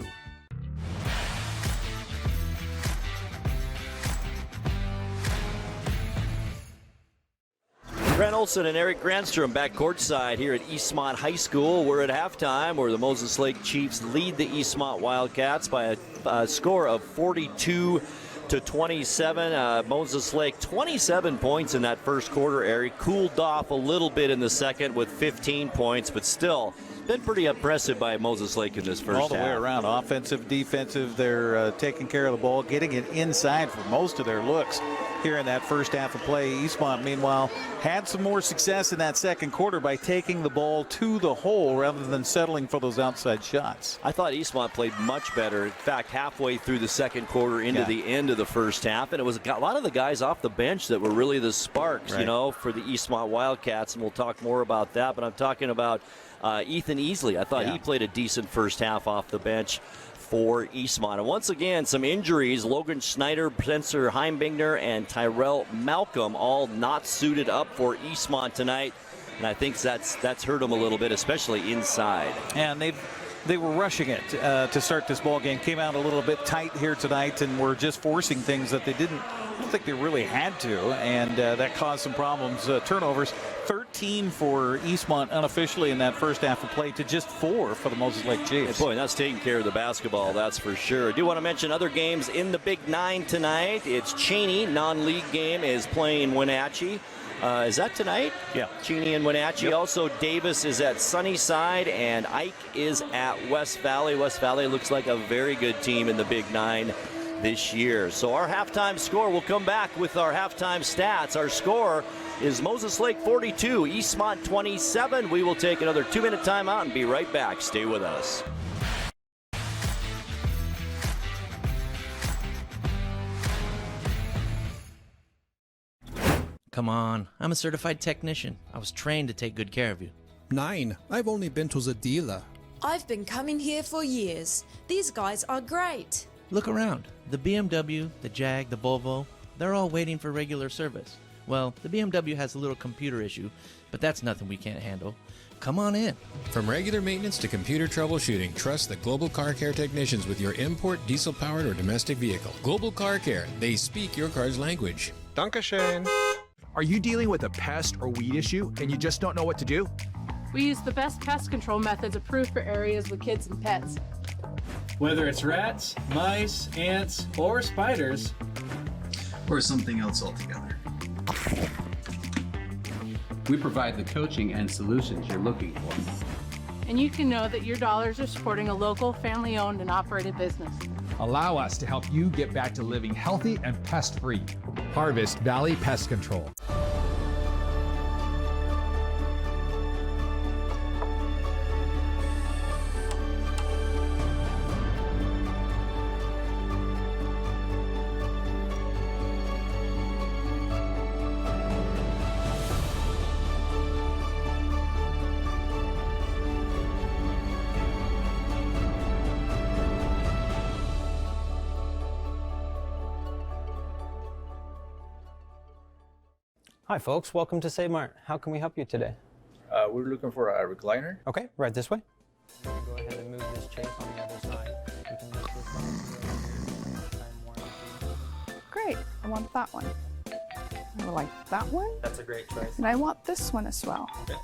Olson and Eric Granstrom back courtside here at Eastmont High School. We're at halftime where the Moses Lake Chiefs lead the Eastmont Wildcats by a score of 42-27. Moses Lake 27 points in that first quarter. Eric cooled off a little bit in the second with 15 points, but still been pretty impressive by Moses Lake in this first half. All the way around, offensive, defensive. They're taking care of the ball, getting it inside for most of their looks. here in that first half of play. Eastmont, meanwhile, had some more success in that second quarter by taking the ball to the hole rather than settling for those outside shots. I thought Eastmont played much better. In fact, halfway through the second quarter into the end of the first half, and it was a lot of the guys off the bench that were really the sparks, you know, for the Eastmont Wildcats, and we'll talk more about that. But I'm talking about Ethan Easley. I thought he played a decent first half off the bench for Eastmont. And once again, some injuries. Logan Schneider, Spencer Heimbigner, and Tyrell Malcolm all not suited up for Eastmont tonight. And I think that's hurt them a little bit, especially inside. And they were rushing it to start this ball game. Came out a little bit tight here tonight and were just forcing things that I don't think they really had to, and that caused some problems. Turnovers, 13 for Eastmont unofficially in that first half of play to just 4 for the Moses Lake Chiefs. Boy, that's taking care of the basketball, that's for sure. I do want to mention other games in the Big Nine tonight. It's Cheney, non-league game, is playing Wenatchee. Is that tonight? Yeah. Cheney and Wenatchee. Yep. Also, Davis is at Sunnyside, and Ike is at West Valley. West Valley looks like a very good team in the Big Nine this year. So our halftime score, we'll come back with our halftime stats. Our score is Moses Lake 42, Eastmont 27. We will take another 2-minute timeout and be right back. Stay with us. Come on, I'm a certified technician. I was trained to take good care of you. 9. I've only been to the dealer. I've been coming here for years. These guys are great. Look around. The BMW, the Jag, the Volvo, they're all waiting for regular service. Well, the BMW has a little computer issue, but that's nothing we can't handle. Come on in. From regular maintenance to computer troubleshooting, trust the Global Car Care technicians with your import, diesel-powered, or domestic vehicle. Global Car Care. They speak your car's language. Dankeschön. Are you dealing with a pest or weed issue and you just don't know what to do? We use the best pest control methods approved for areas with kids and pets. Whether it's rats, mice, ants, or spiders, or something else altogether, we provide the coaching and solutions you're looking for. And you can know that your dollars are supporting a local, family-owned and operated business. Allow us to help you get back to living healthy and pest-free. Harvest Valley Pest Control. Hi folks, welcome to Save Mart. How can we help you today? We're looking for a recliner. Okay, right this way. Go ahead and move this chase on the other side. You can lift this up. Great, I want that one. I would like that one. That's a great choice. And I want this one as well. Okay.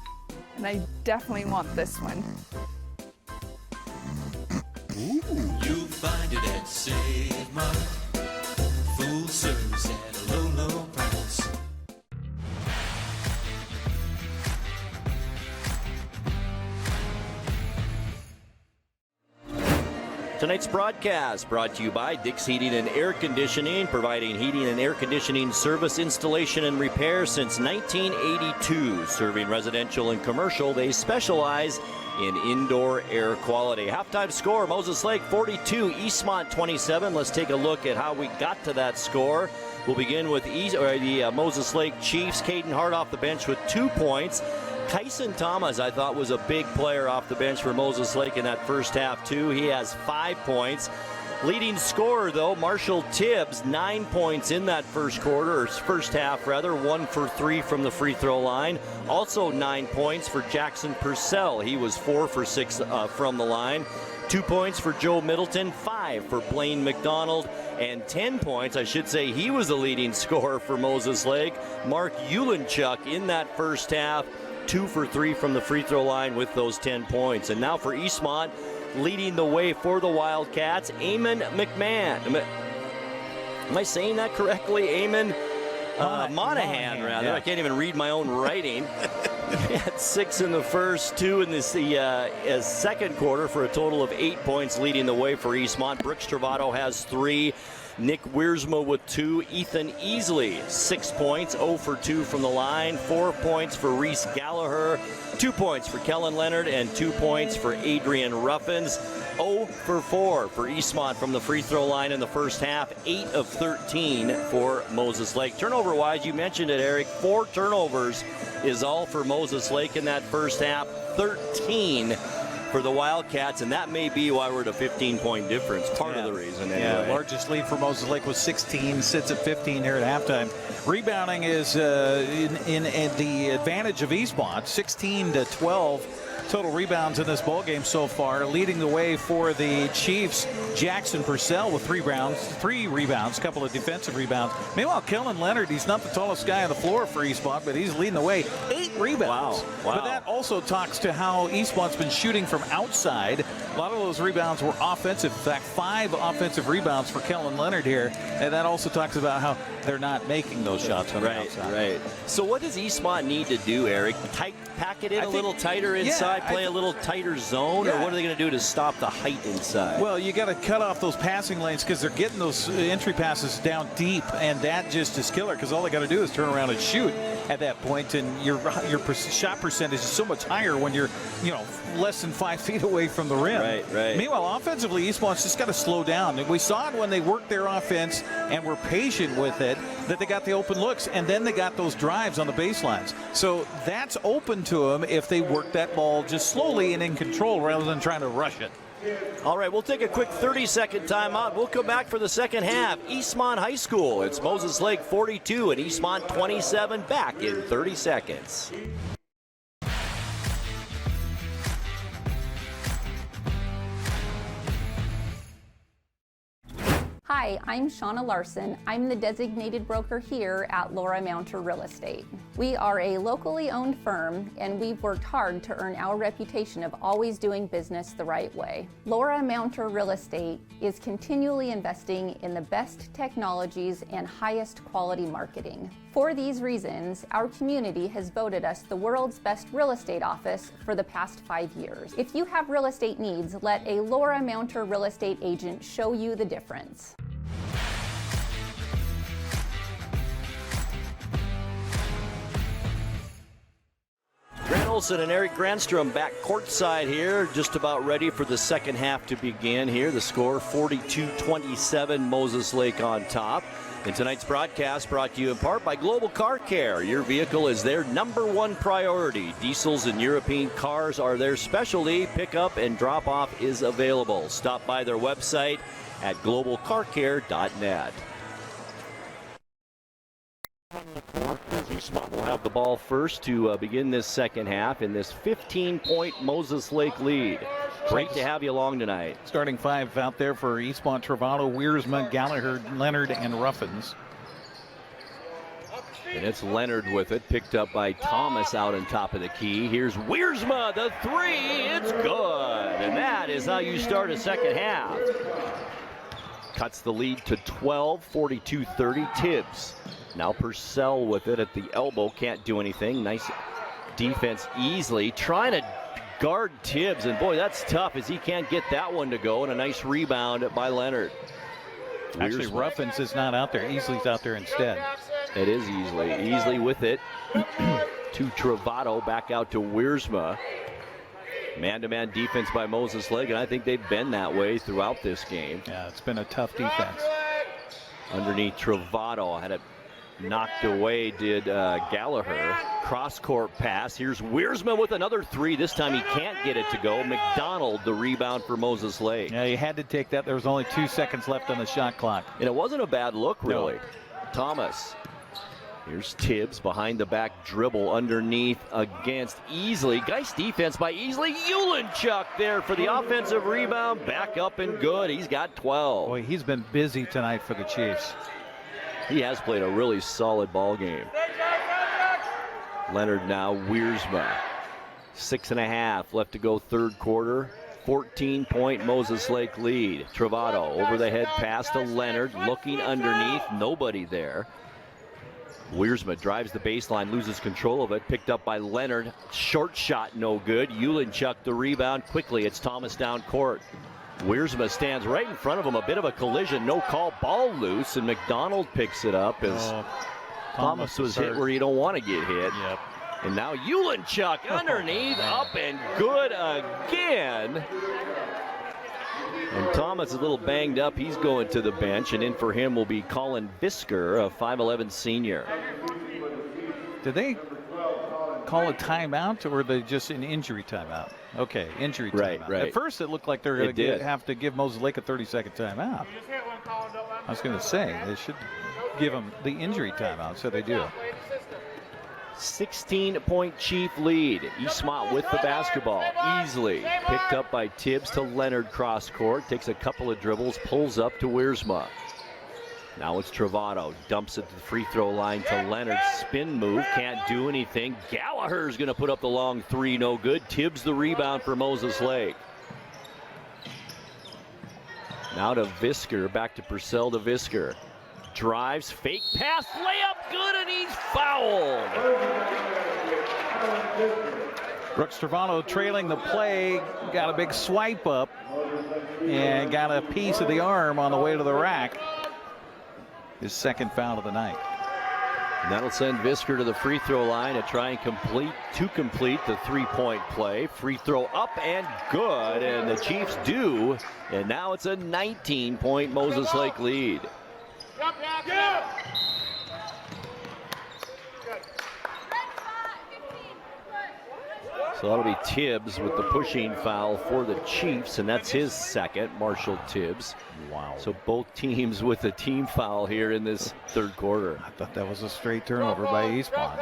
And I definitely want this one. Ooh. You'll find it at Save Mart. Full service at a low, low price. Tonight's broadcast brought to you by Dick's Heating and Air Conditioning, providing heating and air conditioning service, installation, and repair since 1982. Serving residential and commercial, they specialize in indoor air quality. Halftime score, Moses Lake 42, Eastmont 27. Let's take a look at how we got to that score. We'll begin with the Moses Lake Chiefs. Caden Hart off the bench with 2 points. Kyson Thomas, I thought, was a big player off the bench for Moses Lake in that first half, too. He has 5 points. Leading scorer, though, Marshall Tibbs, 9 points in that first quarter, or first half, rather. 1 for 3 from the free throw line. Also 9 points for Jackson Purcell. He was 4 for 6 from the line. 2 points for Joe Middleton, 5 for Blaine McDonald, and 10 points, I should say, he was the leading scorer for Moses Lake. Mark Ulenchuk in that first half. 2 for 3 from the free throw line with those 10 points. And now for Eastmont, leading the way for the Wildcats, Eamon McMahon. Am I saying that correctly? Eamon Monahan, rather. Yeah. I can't even read my own writing. He had 6 in the first, 2 in the second quarter for a total of 8 points, leading the way for Eastmont. Brooks Travato has 3. Nick Wiersma with 2. Ethan Easley, 6 points, 0 for 2 from the line. 4 points for Reese Gallagher, 2 points for Kellen Leonard, and 2 points for Adrian Ruffins. 0 for 4 for Eastmont from the free throw line in the first half. 8 of 13 for Moses Lake. Turnover-wise, you mentioned it, Eric. 4 turnovers is all for Moses Lake in that first half. 13 for the Wildcats, and that may be why we're at a 15-point difference. Part of the reason, anyway. Yeah, largest lead for Moses Lake was 16, sits at 15 here at halftime. Rebounding is in the advantage of Eastmont, 16 to 12. Total rebounds in this ballgame so far. Leading the way for the Chiefs, Jackson Purcell with 3 rebounds, a couple of defensive rebounds. Meanwhile, Kellen Leonard, he's not the tallest guy on the floor for Eastmont, but he's leading the way. 8 rebounds. Wow. But that also talks to how Eastmont's been shooting from outside. A lot of those rebounds were offensive. In fact, 5 offensive rebounds for Kellen Leonard here. And that also talks about how they're not making those shots on the outside. Right. So what does Eastmont need to do, Eric? Pack it in a little tighter inside, play a little tighter zone, or what are they going to do to stop the height inside? Well, you got to cut off those passing lanes because they're getting those entry passes down deep, and that just is killer because all they got to do is turn around and shoot at that point, and your shot percentage is so much higher when you're, less than 5 feet away from the rim. Right. Meanwhile, offensively, Eastmont's just got to slow down. And we saw it when they worked their offense and were patient with it, that they got the open looks, and then they got those drives on the baselines. So that's open to them if they work that ball just slowly and in control rather than trying to rush it. All right, we'll take a quick 30-second timeout. We'll come back for the second half. Eastmont High School. It's Moses Lake 42 and Eastmont 27. Back in 30 seconds. Hi, I'm Shauna Larson. I'm the designated broker here at Laura Mounter Real Estate. We are a locally owned firm, and we've worked hard to earn our reputation of always doing business the right way. Laura Mounter Real Estate is continually investing in the best technologies and highest quality marketing. For these reasons, our community has voted us the world's best real estate office for the past 5 years. If you have real estate needs, let a Laura Mounter Real Estate agent show you the difference. Olson and Eric Granstrom back courtside here, just about ready for the second half to begin here. The score 42-27, Moses Lake on top. And tonight's broadcast brought to you in part by Global Car Care. Your vehicle is their #1 priority. Diesels and European cars are their specialty. Pickup and drop-off is available. Stop by their website at globalcarcare.net. Eastmont will have the ball first to begin this second half in this 15-point Moses Lake lead. Great to have you along tonight. Starting 5 out there for Eastmont: Travato, Wiersma, Gallagher, Leonard, and Ruffins. And it's Leonard with it, picked up by Thomas out on top of the key. Here's Wiersma, the 3, it's good. And that is how you start a second half. Cuts the lead to 12, 42-30, Tibbs. Now Purcell with it at the elbow, can't do anything. Nice defense, Easley trying to guard Tibbs, and boy, that's tough as he can't get that one to go, and a nice rebound by Leonard. Actually, Ruffins is not out there. Easley's out there instead. It is Easley. Easley with it to Travato, back out to Wiersma. Man-to-man defense by Moses Lake, and I think they've been that way throughout this game. Yeah, it's been a tough defense. Underneath Travato, had it knocked away, did Gallagher. Cross-court pass. Here's Wiersma with another 3. This time he can't get it to go. McDonald, the rebound for Moses Lake. Yeah, he had to take that. There was only 2 seconds left on the shot clock. And it wasn't a bad look, really. No. Thomas. Here's Tibbs behind the back dribble underneath against Easley. Nice defense by Easley. Ulenchuk there for the offensive rebound. Back up and good. He's got 12. Boy, he's been busy tonight for the Chiefs. He has played a really solid ball game. Leonard now, Wiersma. 6.5 left to go third quarter. 14-point Moses Lake lead. Travato over the head pass to Leonard, looking underneath, nobody there. Wiersma drives the baseline, loses control of it, picked up by Leonard. Short shot, no good. Ulenchuk the rebound quickly. It's Thomas down court. Wiersma stands right in front of him. A bit of a collision. No call. Ball loose, and McDonald picks it up as Thomas was hit where you don't want to get hit. Yep. And now Ulenchuk underneath, up and good again. And Thomas is a little banged up. He's going to the bench, and in for him will be Colin Visker, a 5'11 senior. Did they call a timeout, or were they just an injury timeout? Okay, injury timeout. Right. At first, it looked like they were going to have to give Moses Lake a 30-second timeout. I was going to say, they should give them the injury timeout, so they do. 16-point Chief lead. Eastmont with the basketball. Easily picked up by Tibbs to Leonard cross court. Takes a couple of dribbles, pulls up to Wiersma. Now it's Travato. Dumps it to the free throw line to Leonard. Spin move. Can't do anything. Gallagher's going to put up the long three. No good. Tibbs the rebound for Moses Lake. Now to Visker. Back to Purcell to Visker. Drives, fake pass, layup, good, and he's fouled. Brooks Travato trailing the play, got a big swipe up, and got a piece of the arm on the way to the rack. His second foul of the night. And that'll send Visker to the free throw line to try and complete the three-point play. Free throw up and good, and the Chiefs do. And now it's a 19-point Moses Lake lead. So that'll be Tibbs with the pushing foul for the Chiefs, and that's his second, Marshall Tibbs. Wow. So both teams with a team foul here in this third quarter. I thought that was a straight turnover by Eastmont.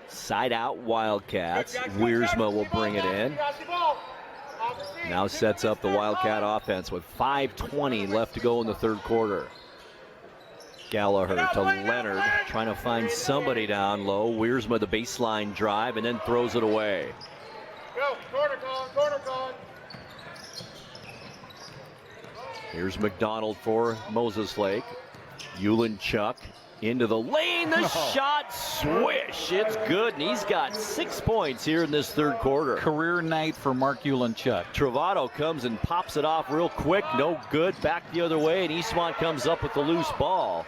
Side out Wildcats. Wiersma will bring it in. Now sets up the Wildcat offense with 5:20 left to go in the third quarter. Gallagher to Leonard, trying to find somebody down low. Wiersma the baseline drive and then throws it away. Here's McDonald for Moses Lake. Ulenchuk into the lane, the shot, swish, it's good, and he's got 6 points here in this third quarter. Career night for Mark Ulenchuk. Travato comes and pops it off real quick, no good, back the other way, and Eastmont comes up with the loose ball.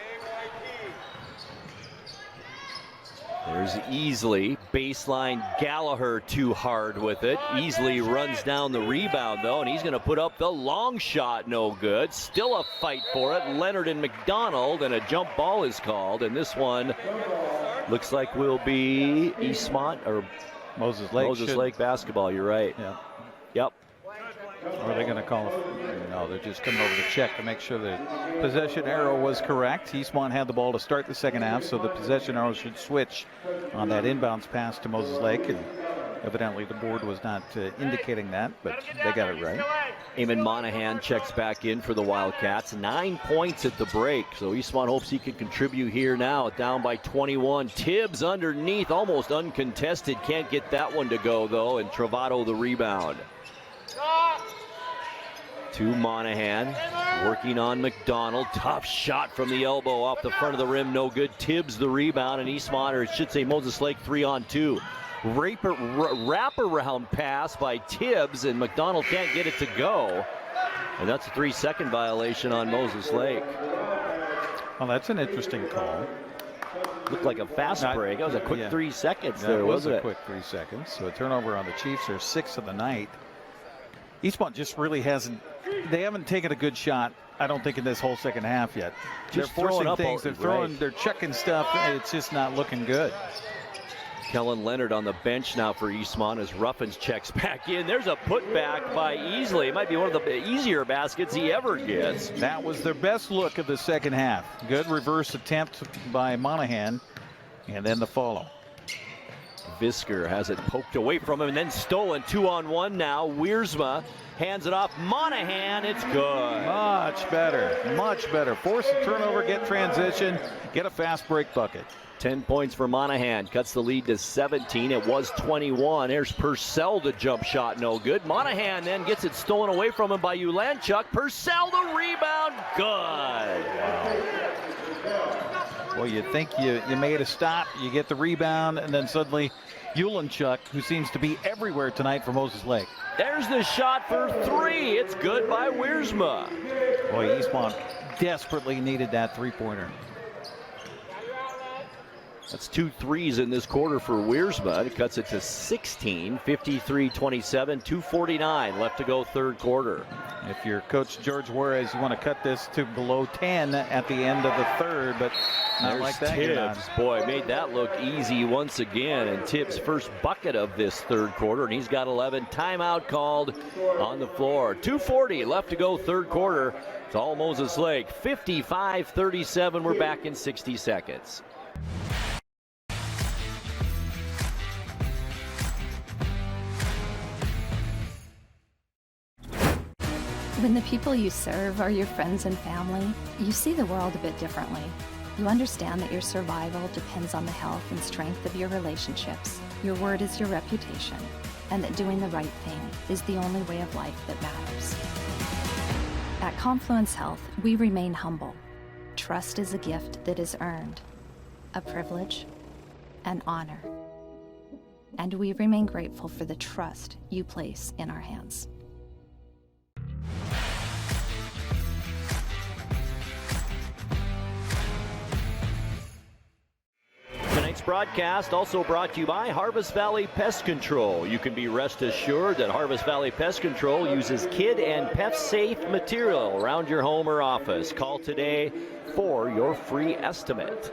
There's Easley, baseline Gallagher too hard with it. Easley runs down the rebound though, and he's going to put up the long shot, no good. Still a fight for it. Leonard and McDonald, and a jump ball is called, and this one looks like will be Eastmont or Moses Lake basketball. You're right. Yeah. Yep. Or are they going to call it? No, they're just coming over to check to make sure the possession arrow was correct. Eastmont had the ball to start the second half, so the possession arrow should switch on that inbounds pass to Moses Lake, and evidently the board was not indicating that, but they got it right. Eamon Monahan checks back in for the Wildcats. 9 points at the break, so Eastmont hopes he can contribute here now, down by 21. Tibbs underneath, almost uncontested, can't get that one to go though, and Travato the rebound. To Monahan, working on McDonald. Tough shot from the elbow off the front of the rim, no good. Tibbs the rebound, and Eastmont, or it should say Moses Lake 3-on-2. Wraparound pass by Tibbs, and McDonald can't get it to go. And that's a 3-second violation on Moses Lake. Well, that's an interesting call. Looked like a fast break. That was a quick 3 seconds there, there, wasn't it? It was a quick 3 seconds. So a turnover on the Chiefs, their 6th of the night. Eastmont just really hasn't, they haven't taken a good shot, I don't think, in this whole second half yet. Just they're forcing up things, they're throwing, right. They're checking stuff, it's just not looking good. Kellen Leonard on the bench now for Eastmont as Ruffins checks back in. There's a putback by Easley. It might be one of the easier baskets he ever gets. That was their best look of the second half. Good reverse attempt by Monahan, and then the follow. Visker has it poked away from him and then stolen. 2-on-1 now. Wiersma hands it off. Monahan, it's good. Much better, much better. Force a turnover, get transition, get a fast break bucket. 10 points for Monahan, cuts the lead to 17. It was 21. There's Purcell, the jump shot, no good. Monahan then gets it stolen away from him by Ulenchuk. Purcell, the rebound, good. Well, you think you made a stop, you get the rebound, and then suddenly Ulenchuk, who seems to be everywhere tonight for Moses Lake. There's the shot for three. It's good by Wiersma. Boy, Eastmont desperately needed that three-pointer. That's 2 threes in this quarter for Wiersma. It cuts it to 16, 53-27, 2:49 left to go third quarter. If you're Coach George Juarez, you want to cut this to below 10 at the end of the third, but not There's like that. Tibbs. Boy, made that look easy once again. And Tibbs' first bucket of this third quarter, and he's got 11. Timeout called on the floor. 2:40 left to go third quarter. It's all Moses Lake. 55-37. We're back in 60 seconds. When the people you serve are your friends and family, you see the world a bit differently. You understand that your survival depends on the health and strength of your relationships. Your word is your reputation, and that doing the right thing is the only way of life that matters. At Confluence Health, we remain humble. Trust is a gift that is earned, a privilege, an honor. And we remain grateful for the trust you place in our hands. Tonight's broadcast also brought to you by Harvest Valley Pest Control. You can be rest assured that Harvest Valley Pest Control uses kid and pet safe material around your home or office. Call today for your free estimate.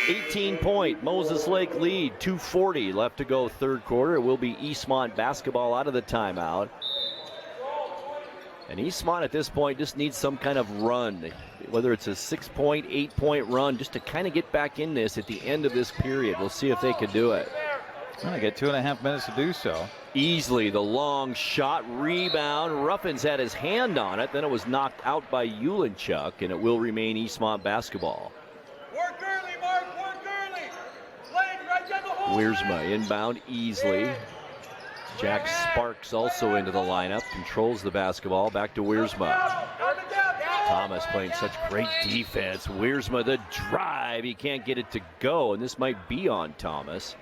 18-point Moses Lake lead, 2:40 left to go third quarter. It will be Eastmont basketball out of the timeout. And Eastmont at this point just needs some kind of run, whether it's a 6-point, 8-point run, just to kind of get back in this at the end of this period. We'll see if they can do it. Well, they get 2.5 minutes to do so. Easily the long shot, rebound. Ruffins had his hand on it. Then it was knocked out by Ulenchuk, and it will remain Eastmont basketball. Work early, Mark. Work early. Slade right down the hole. Wiersma inbound easily. Jack Sparks also into the lineup, controls the basketball. Back to Wiersma. Thomas playing such great defense. Wiersma, the drive. He can't get it to go, and this might be on Thomas.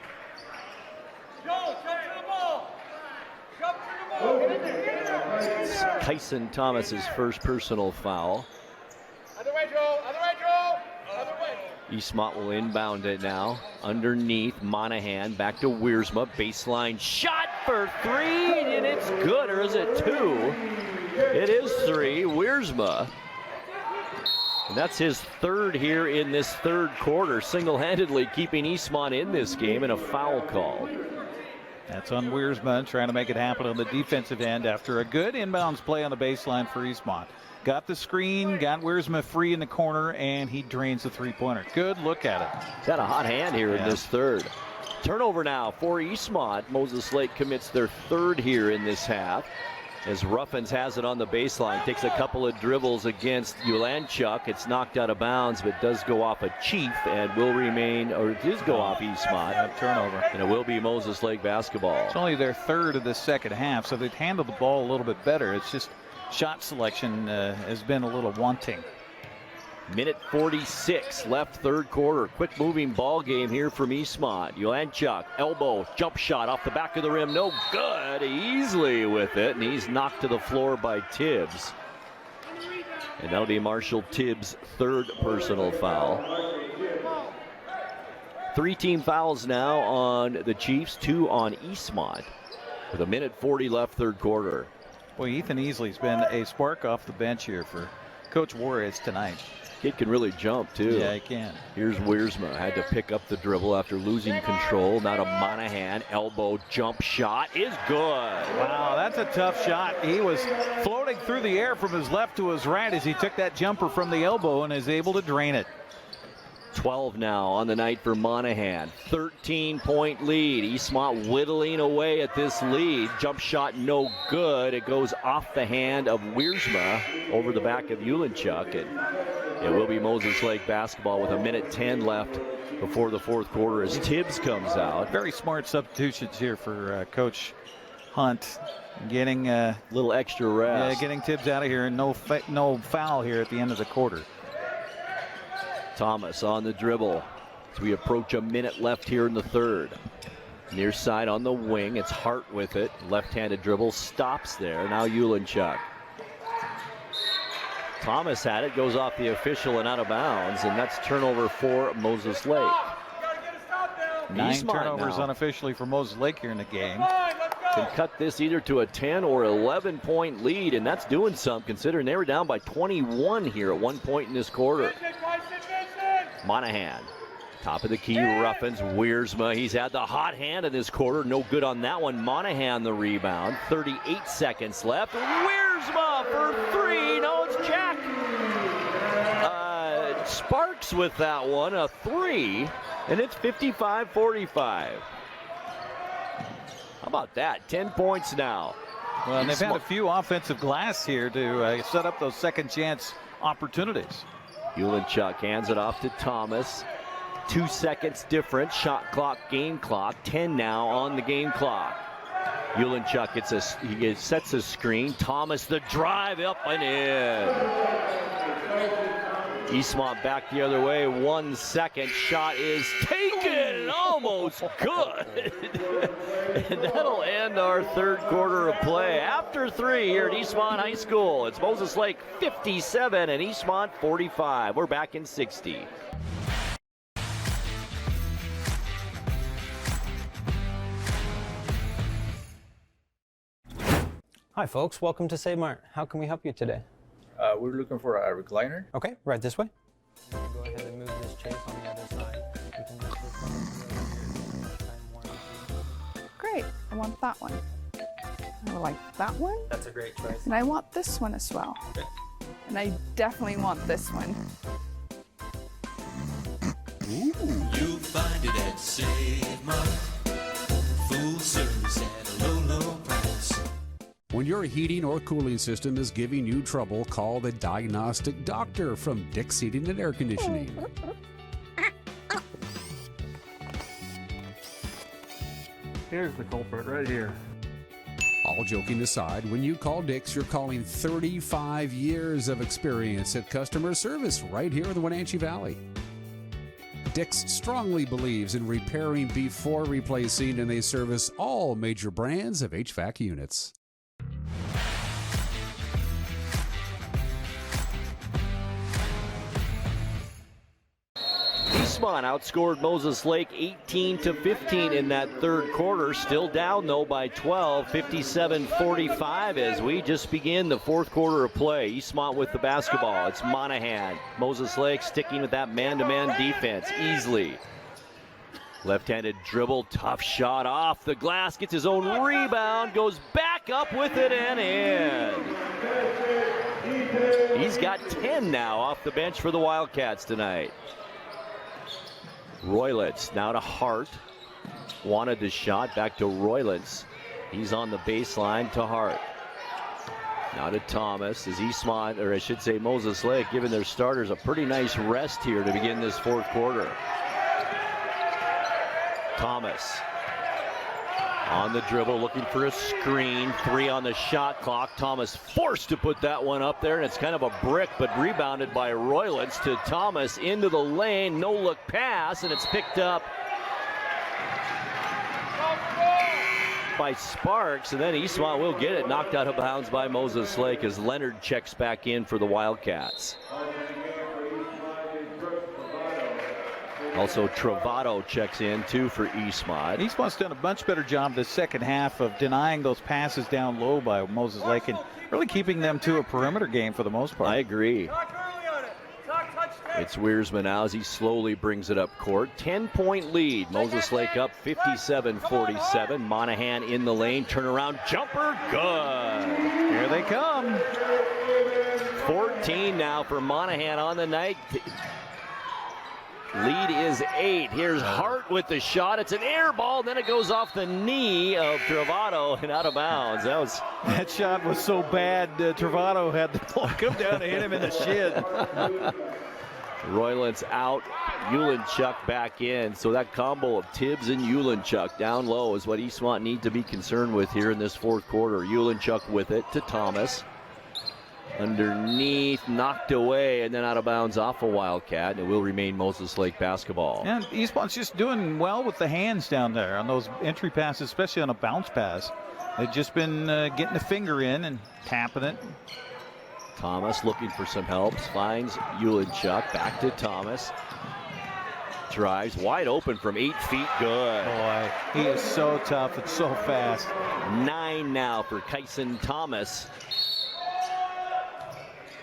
It's Kyson Thomas's first personal foul. Other way, Joe. Other way, Joe. Other way. Eastmont will inbound it now. Underneath, Monahan back to Wiersma. Baseline shot for three, and it's good, or is it two? It is three. Wiersma. And that's his third here in this third quarter, single-handedly keeping Eastmont in this game, and a foul call. That's on Wiersma, trying to make it happen on the defensive end after a good inbounds play on the baseline for Eastmont. Got the screen, got Wiersma free in the corner, and he drains the three-pointer. Good look at it. He's got a hot hand here in this third. Turnover now for Eastmont. Moses Lake commits their third here in this half, as Ruffins has it on the baseline. Takes a couple of dribbles against Ulenchuk. It's knocked out of bounds, but does go off a Chief and will remain, or it does go off Eastmont. Turnover. And it will be Moses Lake basketball. It's only their third of the second half, so they've handled the ball a little bit better. It's just shot selection has been a little wanting. Minute 46 left third quarter. Quick moving ball game here from Eastmont. Ulenchuk, elbow, jump shot off the back of the rim. No good. Easily with it, and he's knocked to the floor by Tibbs. And that'll be Marshall Tibbs' third personal foul. 3 team fouls now on the Chiefs, 2 on Eastmont, with a minute 40 left third quarter. Boy, Ethan Easley's been a spark off the bench here for Coach Juarez tonight. Kid can really jump, too. Yeah, he can. Here's Wiersma. Had to pick up the dribble after losing control. Now to Monahan. Elbow jump shot is good. Wow, that's a tough shot. He was floating through the air from his left to his right as he took that jumper from the elbow and is able to drain it. 12 now on the night for Monahan. 13-point lead. Eastmont whittling away at this lead. Jump shot no good. It goes off the hand of Wiersma over the back of Ulenchuk. And it will be Moses Lake basketball with a minute 10 left before the fourth quarter as Tibbs comes out. Very smart substitutions here for Coach Hunt. Getting a little extra rest. Yeah, getting Tibbs out of here and no foul here at the end of the quarter. Thomas on the dribble as we approach a minute left here in the third. Near side on the wing, it's Hart with it. Left-handed dribble, stops there. Now Ulanchuk. Thomas had it, goes off the official and out of bounds, and that's turnover for Moses Lake. 9 Eastmont turnovers now unofficially for Moses Lake here in the game. can cut this either to a 10 or 11-point lead, and that's doing something considering they were down by 21 here at one point in this quarter. Monahan, top of the key, roughens Wiersma. He's had the hot hand in this quarter. No good on that one. Monahan the rebound. 38 seconds left. Wiersma for three. No, it's Jack. Sparks with that one, a three, and it's 55-45. How about that? 10 points now. Well, and they've had a few offensive glass here to set up those second chance opportunities. Ulanchuk hands it off to Thomas. 2 seconds difference. Shot clock, game clock. 10 now on the game clock. Ulanchuk he sets a screen. Thomas the drive up and in. Eastmont back the other way. 1 second. Shot is taken. Almost good. And that'll end our third quarter of play. After 3 here at Eastmont High School. It's Moses Lake 57 and Eastmont 45. We're back in 60. Hi folks, welcome to Save Mart. How can we help you today? We're looking for a recliner. Okay, right this way. Go ahead and move this chase on the other side. You can use this one. Time warranty. Great, I want that one. I would like that one. That's a great choice. And I want this one as well. Okay. And I definitely want this one. Ooh. You'll find it at Save Mart. Full service at a low, low price. When your heating or cooling system is giving you trouble, call the diagnostic doctor from Dick's Heating and Air Conditioning. Here's the culprit right here. All joking aside, when you call Dick's, you're calling 35 years of experience at customer service right here in the Wenatchee Valley. Dick's strongly believes in repairing before replacing, and they service all major brands of HVAC units. Eastmont outscored Moses Lake 18-15 in that third quarter. Still down, though, by 12, 57-45 as we just begin the fourth quarter of play. Eastmont with the basketball. It's Monahan. Moses Lake sticking with that man-to-man defense easily. Left-handed dribble, tough shot off the glass, gets his own rebound, goes back up with it and in. He's got 10 now off the bench for the Wildcats tonight. Roylitz now to Hart. Wanted the shot, back to Roylitz. He's on the baseline to Hart. Now to Thomas as Eastmont, or I should say Moses Lake, giving their starters a pretty nice rest here to begin this fourth quarter. Thomas on the dribble, looking for a screen. 3 on the shot clock. Thomas forced to put that one up there, and it's kind of a brick, but rebounded by Roylitz to Thomas into the lane. No look pass, and it's picked up by Sparks, and then Eastmont will get it knocked out of bounds by Moses Lake as Leonard checks back in for the Wildcats. Also, Travato checks in, too, for Eastmont. Eastmont's done a much better job this second half of denying those passes down low by Moses Lake and really keeping them to a perimeter game for the most part. I agree. It's Wiersma now as he slowly brings it up court. 10-point lead. Moses Lake up 57-47. Monahan in the lane. Turnaround jumper. Good. Here they come. 14 now for Monahan on the night. Lead is 8. Here's Hart with the shot. It's an air ball. Then it goes off the knee of Travato and out of bounds. That shot was so bad, Travato had to come down to hit him in the shin. Roylitz out. Ulanchuk back in. So that combo of Tibbs and Ulanchuk down low is what Eastmont need to be concerned with here in this fourth quarter. Ulanchuk with it to Thomas. Underneath, knocked away, and then out of bounds off a Wildcat. And it will remain Moses Lake basketball. And Eastmont's just doing well with the hands down there on those entry passes, especially on a bounce pass. They've just been getting a finger in and tapping it. Thomas looking for some help. Finds Ulenchuk. Back to Thomas. Drives wide open from 8 feet. Good. Boy, he is so tough and so fast. 9 now for Kyson Thomas.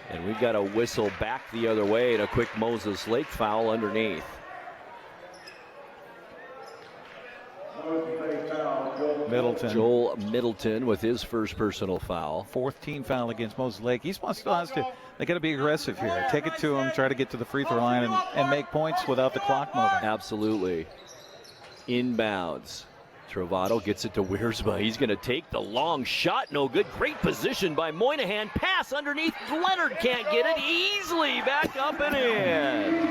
And we've got a whistle back the other way and a quick Moses Lake foul underneath. Middleton. Joel Middleton with his first personal foul. 4th team foul against Moses Lake. Eastmont still has to, they got to be aggressive here. Take it to him, try to get to the free throw line and make points without the clock moving. Absolutely. Inbounds. Travato gets it to Wiersma. He's going to take the long shot. No good. Great position by Monahan. Pass underneath. Leonard can't get it. Easily back up and in.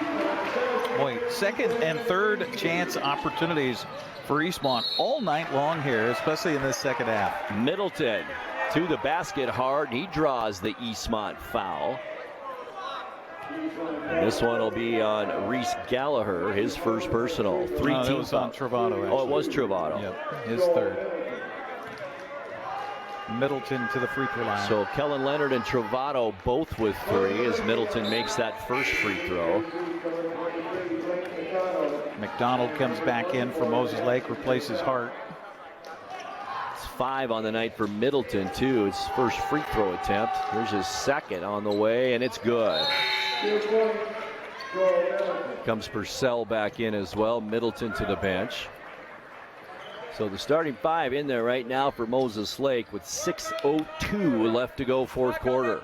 Boy, 2nd and 3rd chance opportunities for Eastmont all night long here, especially in this second half. Middleton to the basket hard. He draws the Eastmont foul. And this one will be on Reese Gallagher, his first personal. 3 team it was on Travato, actually. Oh, it was Travato. Yep, his 3rd. Middleton to the free throw line. So Kellen Leonard and Travato both with 3 as Middleton makes that first free throw. McDonald comes back in for Moses Lake, replaces Hart. It's 5 on the night for Middleton, too. It's his first free throw attempt. Here's his 2nd on the way, and it's good. Comes Purcell back in as well. Middleton to the bench. So the starting 5 in there right now for Moses Lake with 6:02 left to go, 4th quarter.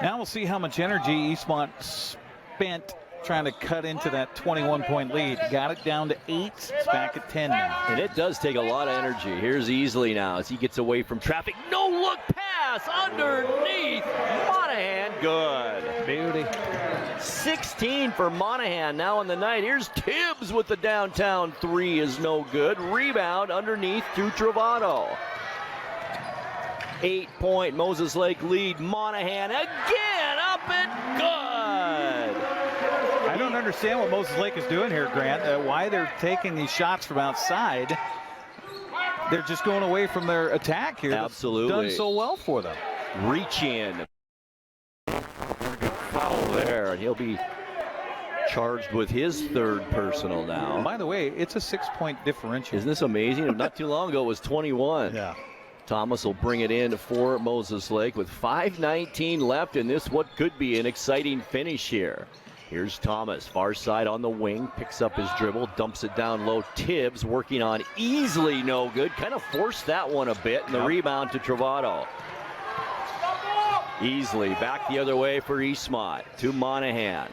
Now we'll see how much energy Eastmont spent trying to cut into that 21-point lead. Got it down to 8. It's back at 10 now. And it does take a lot of energy. Here's Easley now as he gets away from traffic. No look pass underneath. Monahan, good. Beauty. 16 for Monahan now on the night. Here's Tibbs with the downtown 3 is no good. Rebound underneath to Travato. 8-point Moses Lake lead. Monahan again up and good. I don't understand what Moses Lake is doing here, Grant. Why they're taking these shots from outside. They're just going away from their attack here. Absolutely. Done so well for them. Reach in. Good foul there, and he'll be charged with his 3rd personal now. By the way, it's a 6-point differential. Isn't this amazing? Not too long ago it was 21. Yeah. Thomas will bring it in for Moses Lake with 5:19 left in this what could be an exciting finish here. Here's Thomas, far side on the wing, picks up his dribble, dumps it down low. Tibbs working on Easily no good. Kind of forced that one a bit, and the rebound to Travato. Easily back the other way for Eastmont to Monahan.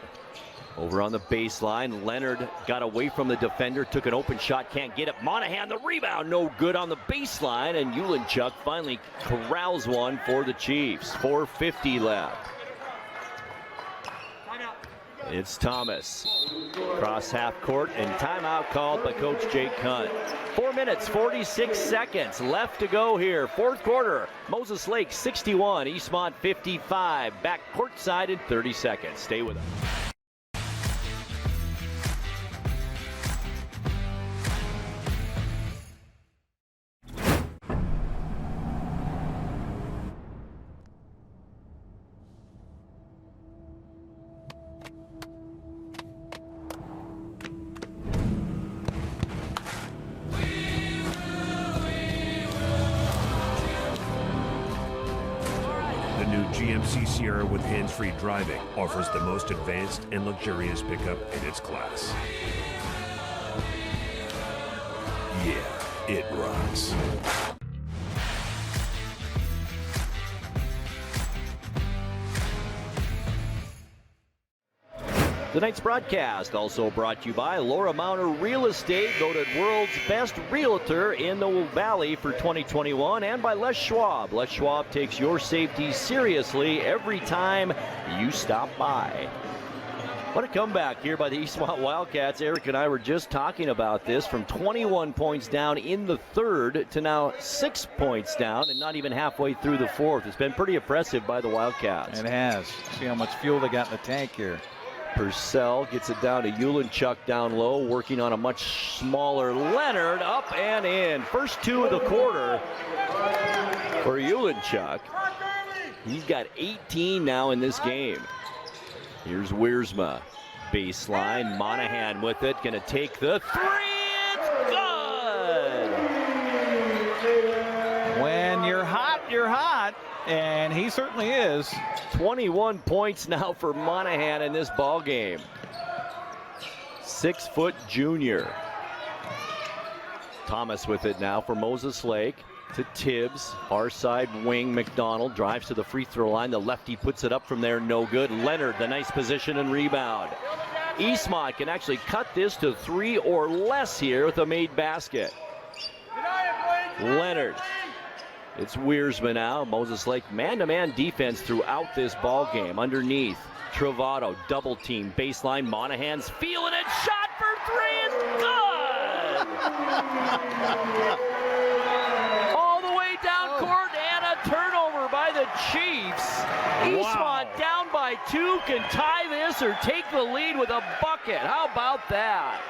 Over on the baseline, Leonard got away from the defender, took an open shot, can't get it. Monahan, the rebound, no good on the baseline, and Ulenchuk finally corrals one for the Chiefs. 4:50 left. It's Thomas. Cross half court and timeout called by Coach Jake Hunt. 4 minutes, 46 seconds left to go here. 4th quarter. Moses Lake 61, Eastmont 55. Back courtside in 30 seconds. Stay with us. GMC Sierra with hands-free driving offers the most advanced and luxurious pickup in its class. Yeah, it runs. Tonight's broadcast also brought to you by Laura Mounter Real Estate, voted world's best realtor in the Valley for 2021, and by Les Schwab. Les Schwab takes your safety seriously every time you stop by. What a comeback here by the Eastmont Wildcats. Eric and I were just talking about this, from 21 points down in the third to now 6 points down and not even halfway through the fourth. It's been pretty impressive by the Wildcats. It has. See how much fuel they got in the tank here. Purcell gets it down to Ulenchuk down low, working on a much smaller Leonard, up and in. First two of the quarter for Ulenchuk. He's got 18 now in this game. Here's Wiersma, baseline, Monahan with it, gonna take the three, it's good! When you're hot, and he certainly is. 21 points now for Monahan in this ball game. 6-foot junior. Thomas with it now for Moses Lake. To Tibbs, far side wing. McDonald drives to the free throw line. The lefty puts it up from there, no good. Leonard, the nice position and rebound. Eastmont can actually cut this to 3 or less here with a made basket. Leonard. It's Wiersma now. Moses Lake man-to-man defense throughout this ball game. Underneath, Travato, double team, baseline. Monahan's feeling it. Shot for 3 is good! All the way down court and a turnover by the Chiefs. Eastmont down by 2, can tie this or take the lead with a bucket. How about that?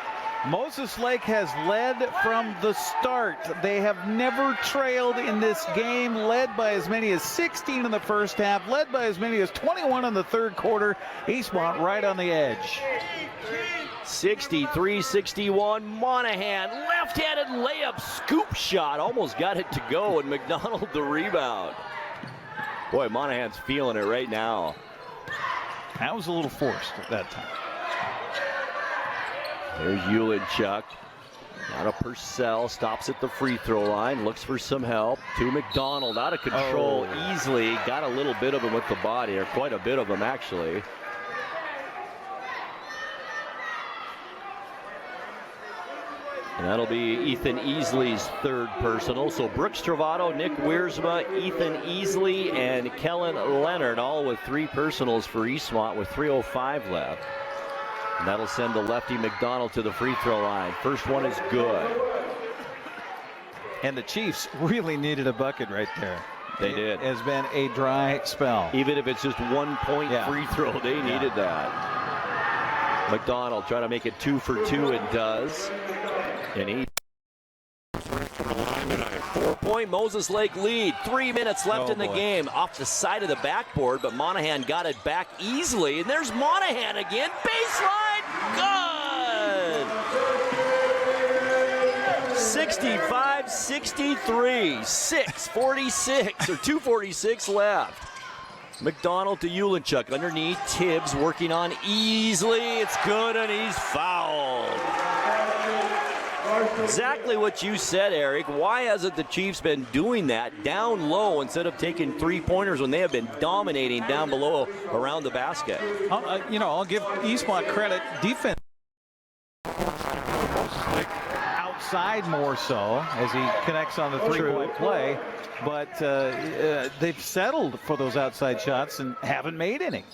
Moses Lake has led from the start. They have never trailed in this game, led by as many as 16 in the first half, led by as many as 21 in the third quarter. Eastmont right on the edge. 63-61, Monahan, left-handed layup, scoop shot, almost got it to go, and McDonald the rebound. Boy, Monahan's feeling it right now. That was a little forced at that time. There's Ulenchuk. Now to Purcell, stops at the free throw line, looks for some help. To McDonald, out of control easily. Got a little bit of him with the body, or quite a bit of him actually. And that'll be Ethan Easley's third personal. So Brooks Travato, Nick Wiersma, Ethan Easley, and Kellen Leonard, all with 3 personals for Eastmont with 3:05 left. And that'll send the lefty McDonald to the free throw line. First one is good. And the Chiefs really needed a bucket right there. They did. It has been a dry spell. Even if it's just 1 point free throw, they needed that. McDonald trying to make it 2 for 2 and does. And he 4-point Moses Lake lead. 3 minutes left in the game. Off the side of the backboard, but Monahan got it back easily. And there's Monahan again. Baseline, good! 65-63, 6:46 or 2:46 left. McDonald to Ulenchuk underneath. Tibbs working on Easley. It's good, and he's fouled. Exactly what you said, Eric. Why hasn't the Chiefs been doing that down low instead of taking 3-pointers when they have been dominating down below around the basket? I'll give Eastmont credit. Defense outside more so as he connects on the three-point play. But they've settled for those outside shots and haven't made any.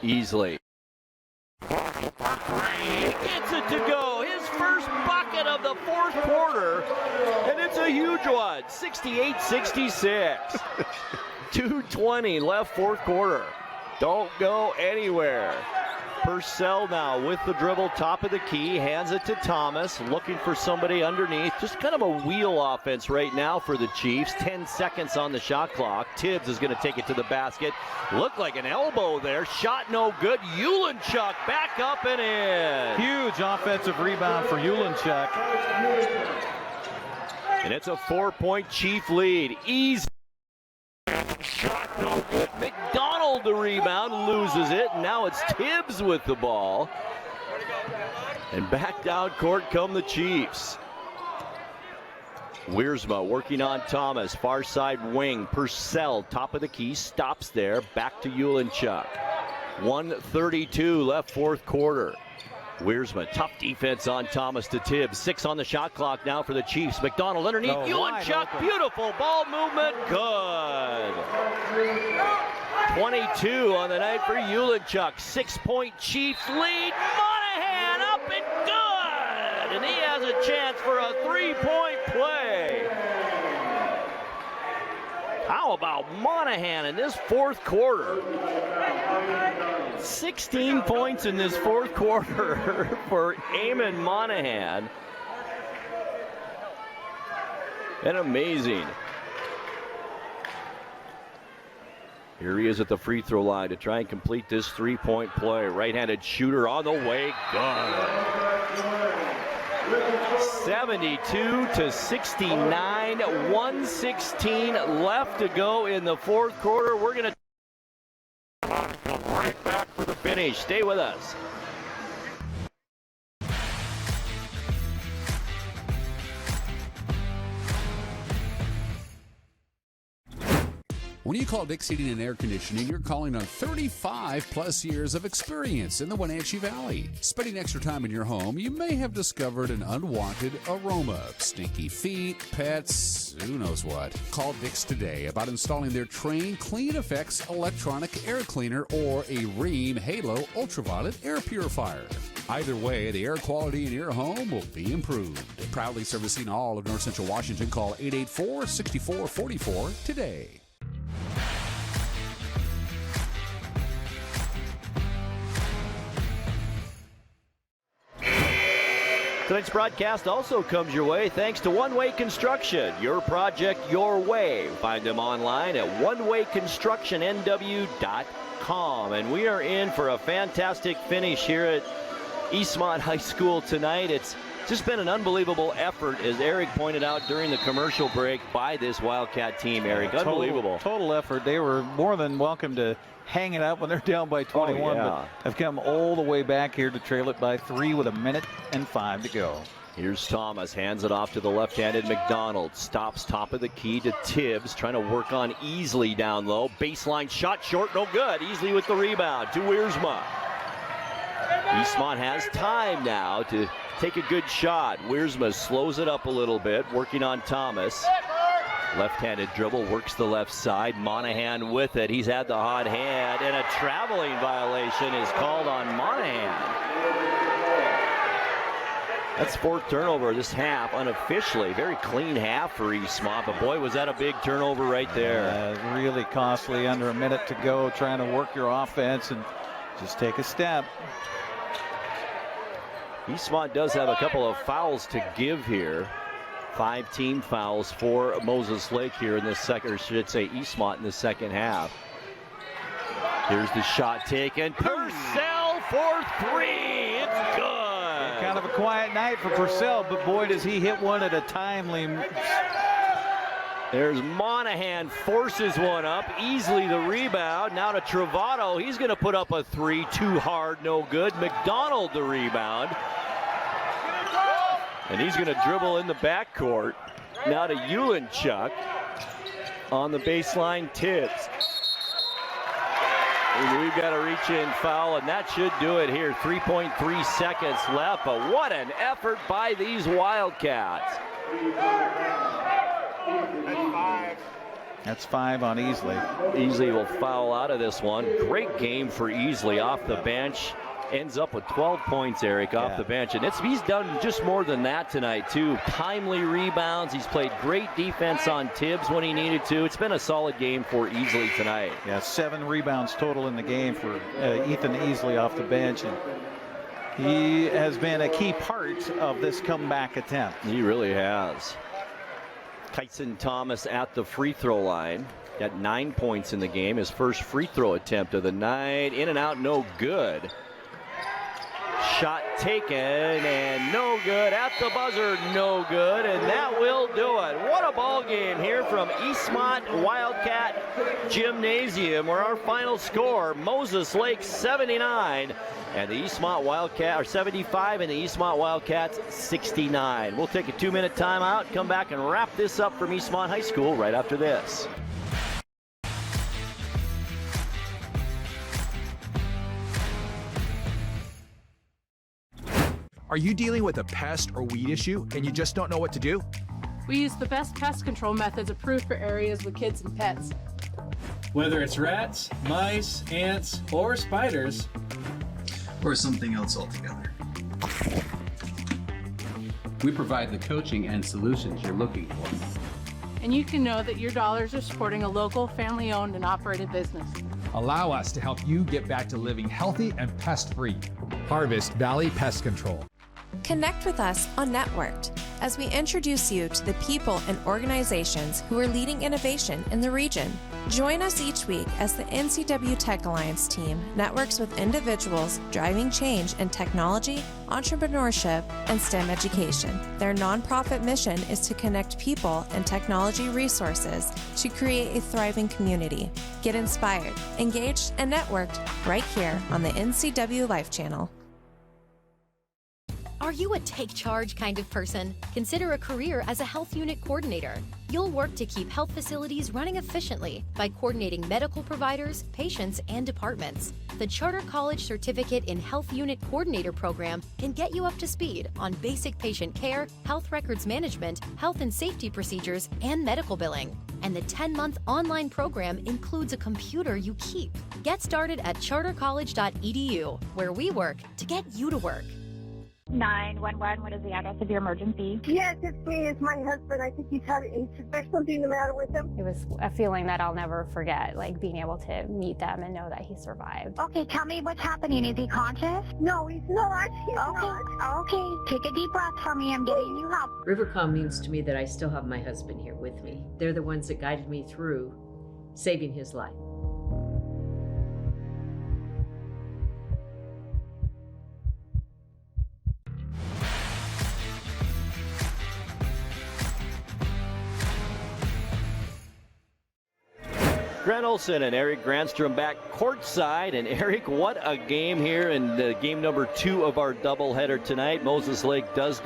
Easily. Gets it to go. His first bucket of the fourth quarter, and it's a huge one. 68-66. 2:20 left fourth quarter. Don't go anywhere. Purcell now with the dribble, top of the key, hands it to Thomas, looking for somebody underneath. Just kind of a wheel offense right now for the Chiefs. 10 seconds on the shot clock. Tibbs is going to take it to the basket. Looked like an elbow there. Shot no good. Ulenchuk back up and in. Huge offensive rebound for Ulenchuk. And it's a 4-point Chief lead. Easy. Shot no good. McDonald the rebound, loses it. Now it's Tibbs with the ball. And back down court come the Chiefs. Wiersma working on Thomas, far side wing. Purcell, top of the key, stops there. Back to Ulenchuk. 1:32 left fourth quarter. Wiersma, tough defense on Thomas to Tibbs. 6 on the shot clock now for the Chiefs. McDonald underneath. Ulenchuk, beautiful ball movement. Good. 22 on the night for Ulenchuk. 6-point Chiefs lead. Monahan up and good! And he has a chance for a 3-point play. How about Monahan in this fourth quarter? 16 points in this fourth quarter for Eamon Monahan. And amazing. Here he is at the free throw line to try and complete this 3-point play. Right-handed shooter on the way. Good. 72-69. 1:16 left to go in the fourth quarter. We're going to come right back for the finish. Stay with us. When you call Dick's Heating and Air Conditioning, you're calling on 35 plus years of experience in the Wenatchee Valley. Spending extra time in your home, you may have discovered an unwanted aroma. Stinky feet, pets, who knows what. Call Dick's today about installing their Train Clean Effects electronic air cleaner or a Rheem Halo ultraviolet air purifier. Either way, the air quality in your home will be improved. Proudly servicing all of North Central Washington, call 884-6444 today. Tonight's broadcast also comes your way thanks to One Way Construction. Your project, your way. Find them online at onewayconstructionnw.com. And we are in for a fantastic finish here at Eastmont High School tonight. It's just been an unbelievable effort, as Eric pointed out during the commercial break, by this Wildcat team, Eric. Unbelievable. Total effort. They were more than welcome to hang it up when they're down by 21, but have come all the way back here to trail it by 3 with 1:05 to go. Here's Thomas, hands it off to the left-handed McDonald. Stops top of the key to Tibbs, trying to work on Easley down low. Baseline shot short, no good. Easley with the rebound to Wiersma. Eastmont has time now to take a good shot. Wiersma slows it up a little bit, working on Thomas. Left-handed dribble, works the left side. Monahan with it. He's had the hot hand, and a traveling violation is called on Monahan. That's 4th turnover this half, unofficially. Very clean half for Eastmont, but boy, was that a big turnover right there. Really costly, under a minute to go, trying to work your offense and just take a step. Eastmont does have a couple of fouls to give here. 5 team fouls for Moses Lake here in the second, or should say Eastmont in the second half. Here's the shot taken. Purcell for 3. It's good. Kind of a quiet night for Purcell, but boy, does he hit one at a timely. There's Monahan, forces one up. Easily the rebound. Now to Travato. He's going to put up a 3. Too hard, no good. McDonald the rebound. And he's going to dribble in the backcourt. Now to Ulenchuk. On the baseline, Tibbs. And we've got a reach-in foul, and that should do it here. 3.3 seconds left, but what an effort by these Wildcats. That's 5 on Easley. Easley will foul out of this one. Great game for Easley off the bench. Ends up with 12 points, Eric, off the bench. And he's done just more than that tonight, too. Timely rebounds. He's played great defense on Tibbs when he needed to. It's been a solid game for Easley tonight. Yeah, 7 rebounds total in the game for Ethan Easley off the bench. And he has been a key part of this comeback attempt. He really has. Kyson Thomas at the free throw line. Got 9 points in the game. His first free throw attempt of the night. In and out, no good. Shot taken and no good. At the buzzer, no good. And that will do it. What a ball game here from Eastmont Wildcat Gymnasium, where our final score, Moses Lake 79 and the Eastmont Wildcat, or 75 and the Eastmont Wildcats 69. We'll take a 2-minute timeout, come back and wrap this up from Eastmont High School right after this. Are you dealing with a pest or weed issue and you just don't know what to do? We use the best pest control methods approved for areas with kids and pets. Whether it's rats, mice, ants, or spiders, or something else altogether. We provide the coaching and solutions you're looking for. And you can know that your dollars are supporting a local family-owned and operated business. Allow us to help you get back to living healthy and pest-free. Harvest Valley Pest Control. Connect with us on Networked as we introduce you to the people and organizations who are leading innovation in the region. Join us each week as the NCW Tech Alliance team networks with individuals driving change in technology, entrepreneurship, and STEM education. Their nonprofit mission is to connect people and technology resources to create a thriving community. Get inspired, engaged, and networked right here on the NCWLIFE Channel. Are you a take charge kind of person? Consider a career as a health unit coordinator. You'll work to keep health facilities running efficiently by coordinating medical providers, patients, and departments. The Charter College Certificate in Health Unit Coordinator program can get you up to speed on basic patient care, health records management, health and safety procedures, and medical billing. And the 10-month online program includes a computer you keep. Get started at chartercollege.edu, where we work to get you to work. 911, what is the address of your emergency? Yes, it's me. It's my husband. I think there's something the matter with him. It was a feeling that I'll never forget, like being able to meet them and know that he survived. Okay, tell me what's happening. Is he conscious? No, he's not. He's not. Okay, take a deep breath for me. I'm getting you help. Rivercom means to me that I still have my husband here with me. They're the ones that guided me through saving his life. Grant Olson and Eric Granstrom back courtside. And Eric, what a game here in game number 2 of our doubleheader tonight. Moses Lake does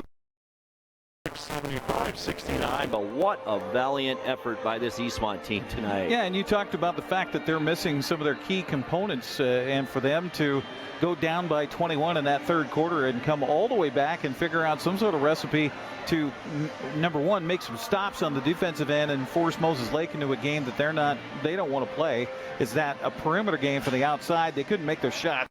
75-69, but what a valiant effort by this Eastmont team tonight. Yeah, and you talked about the fact that they're missing some of their key components, and for them to go down by 21 in that third quarter and come all the way back and figure out some sort of recipe to, number one, make some stops on the defensive end and force Moses Lake into a game that they don't want to play. Is that a perimeter game from the outside? They couldn't make their shot.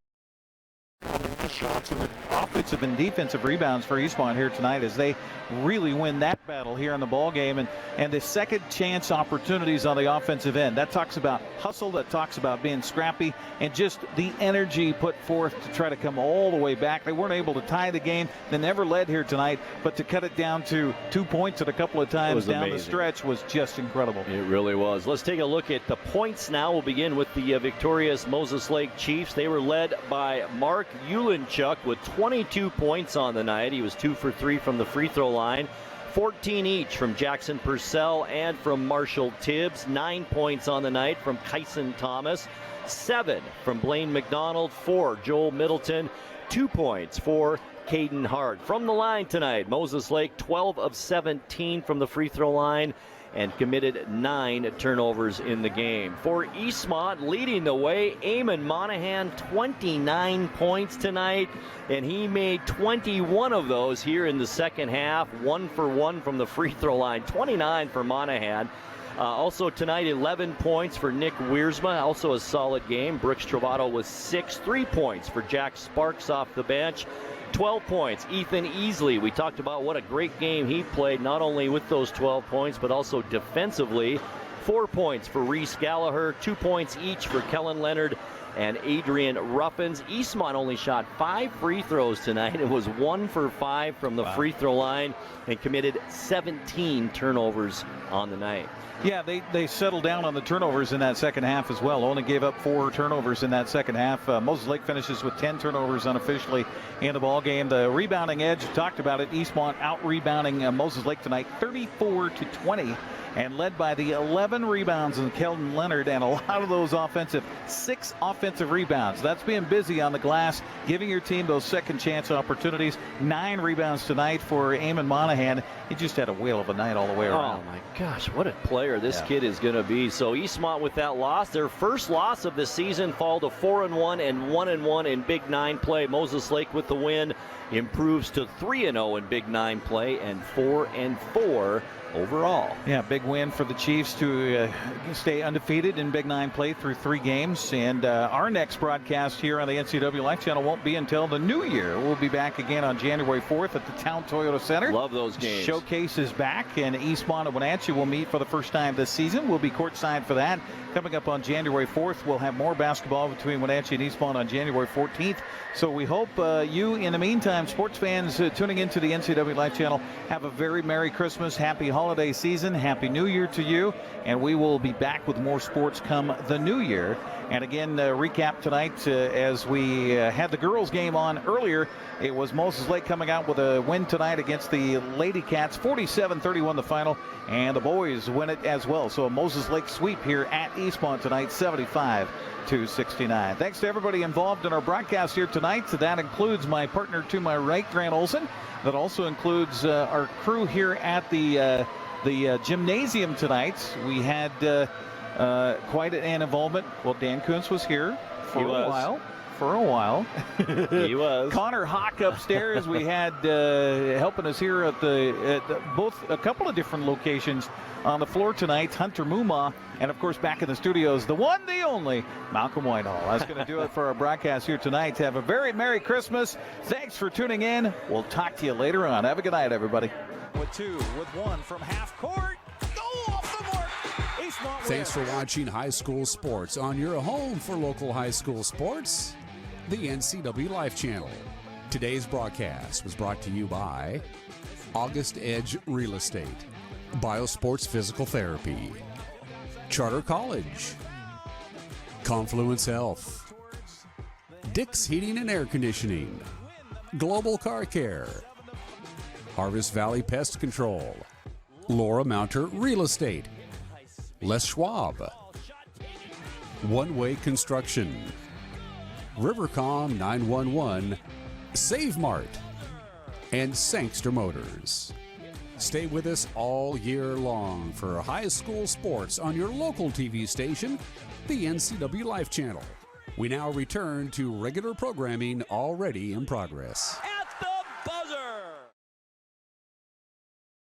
Shots and the offensive and defensive rebounds for Eastmont here tonight as they really win that battle here in the ball game, and the second chance opportunities on the offensive end. That talks about hustle, that talks about being scrappy, and just the energy put forth to try to come all the way back. They weren't able to tie the game. They never led here tonight, but to cut it down to 2 points at a couple of times down the stretch was just incredible. It really was. Let's take a look at the points now. We'll begin with the victorious Moses Lake Chiefs. They were led by Mark Ulenchuk with 22 points on the night. He was 2 for 3 from the free throw line. 14 each from Jackson Purcell and from Marshall Tibbs. 9 points on the night from Kyson Thomas. 7 from Blaine McDonald. 4 Joel Middleton. 2 points for Caden Hart. From the line tonight, Moses Lake 12 of 17 from the free throw line and committed 9 turnovers in the game. For Eastmont, leading the way, Eamon Monahan, 29 points tonight, and he made 21 of those here in the second half. 1 for 1 from the free throw line, 29 for Monahan. Also tonight, 11 points for Nick Wiersma, also a solid game. Brooks Trovato was 6, 3 points for Jack Sparks off the bench. 12 points, Ethan Easley. We talked about what a great game he played, not only with those 12 points, but also defensively. 4 points for Reese Gallagher, 2 points each for Kellen Leonard and Adrian Ruffins. Eastmont only shot 5 free throws tonight. It was 1 for 5 from the free throw line and committed 17 turnovers on the night. Yeah, they settled down on the turnovers in that second half as well. Only gave up 4 turnovers in that second half. Moses Lake finishes with 10 turnovers unofficially in the ball game. The rebounding edge, talked about it. Eastmont out-rebounding Moses Lake tonight 34-20 and led by the 11 rebounds in Kelton Leonard, and a lot of those offensive. 6 offensive rebounds. That's being busy on the glass, giving your team those second chance opportunities. 9 rebounds tonight for Eamon Monahan. He just had a whale of a night all the way around. Oh my gosh, what a player this kid is going to be. So Eastmont with that loss, their first loss of the season, fall to 4-1 and 1-1 in Big 9 play. Moses Lake with the win improves to 3-0 in Big 9 play and 4-4 overall. Yeah, big win for the Chiefs to stay undefeated in Big 9 play through 3 games. And our next broadcast here on the NCWLIFE Channel won't be until the new year. We'll be back again on January 4th at the Town Toyota Center. Love those games. Showcase is back, and Eastmont and Wenatchee will meet for the first time this season. We'll be courtside for that. Coming up on January 4th, we'll have more basketball between Wenatchee and Eastmont on January 14th. So we hope you, in the meantime, sports fans tuning into the NCWLIFE Channel, have a very Merry Christmas, Happy Holiday Season, Happy New Year to you, and we will be back with more sports come the new year. And again, recap tonight as we had the girls game on earlier. It was Moses Lake coming out with a win tonight against the Lady Cats, 47-31 the final, and the boys win it as well. So a Moses Lake sweep here at Eastmont tonight, 75-69. Thanks to everybody involved in our broadcast here tonight. That includes my partner to my right, Grant Olson. That also includes our crew here at the gymnasium tonight. We had quite an involvement. Well, Dan Kuntz was here for a while. He was. Connor Hawk upstairs. We had helping us here at both a couple of different locations on the floor tonight. Hunter Muma, and of course back in the studios, the one, the only, Malcolm Whitehall. That's going to do it for our broadcast here tonight. Have a very Merry Christmas. Thanks for tuning in. We'll talk to you later on. Have a good night, everybody. With 2, with 1 from half court. Go off the mark. Eastmont Thanks for watching High School Sports on your home for local high school sports, the NCWLIFE Channel. Today's broadcast was brought to you by August Edge Real Estate, Biosports Physical Therapy, Charter College, Confluence Health, Dick's Heating and Air Conditioning, Global Car Care, Harvest Valley Pest Control, Laura Mounter Real Estate, Les Schwab, One Way Construction, Rivercom 911, Save Mart, and Sangster Motors. Stay with us all year long for high school sports on your local TV station, the NCWLIFE Channel. We now return to regular programming already in progress.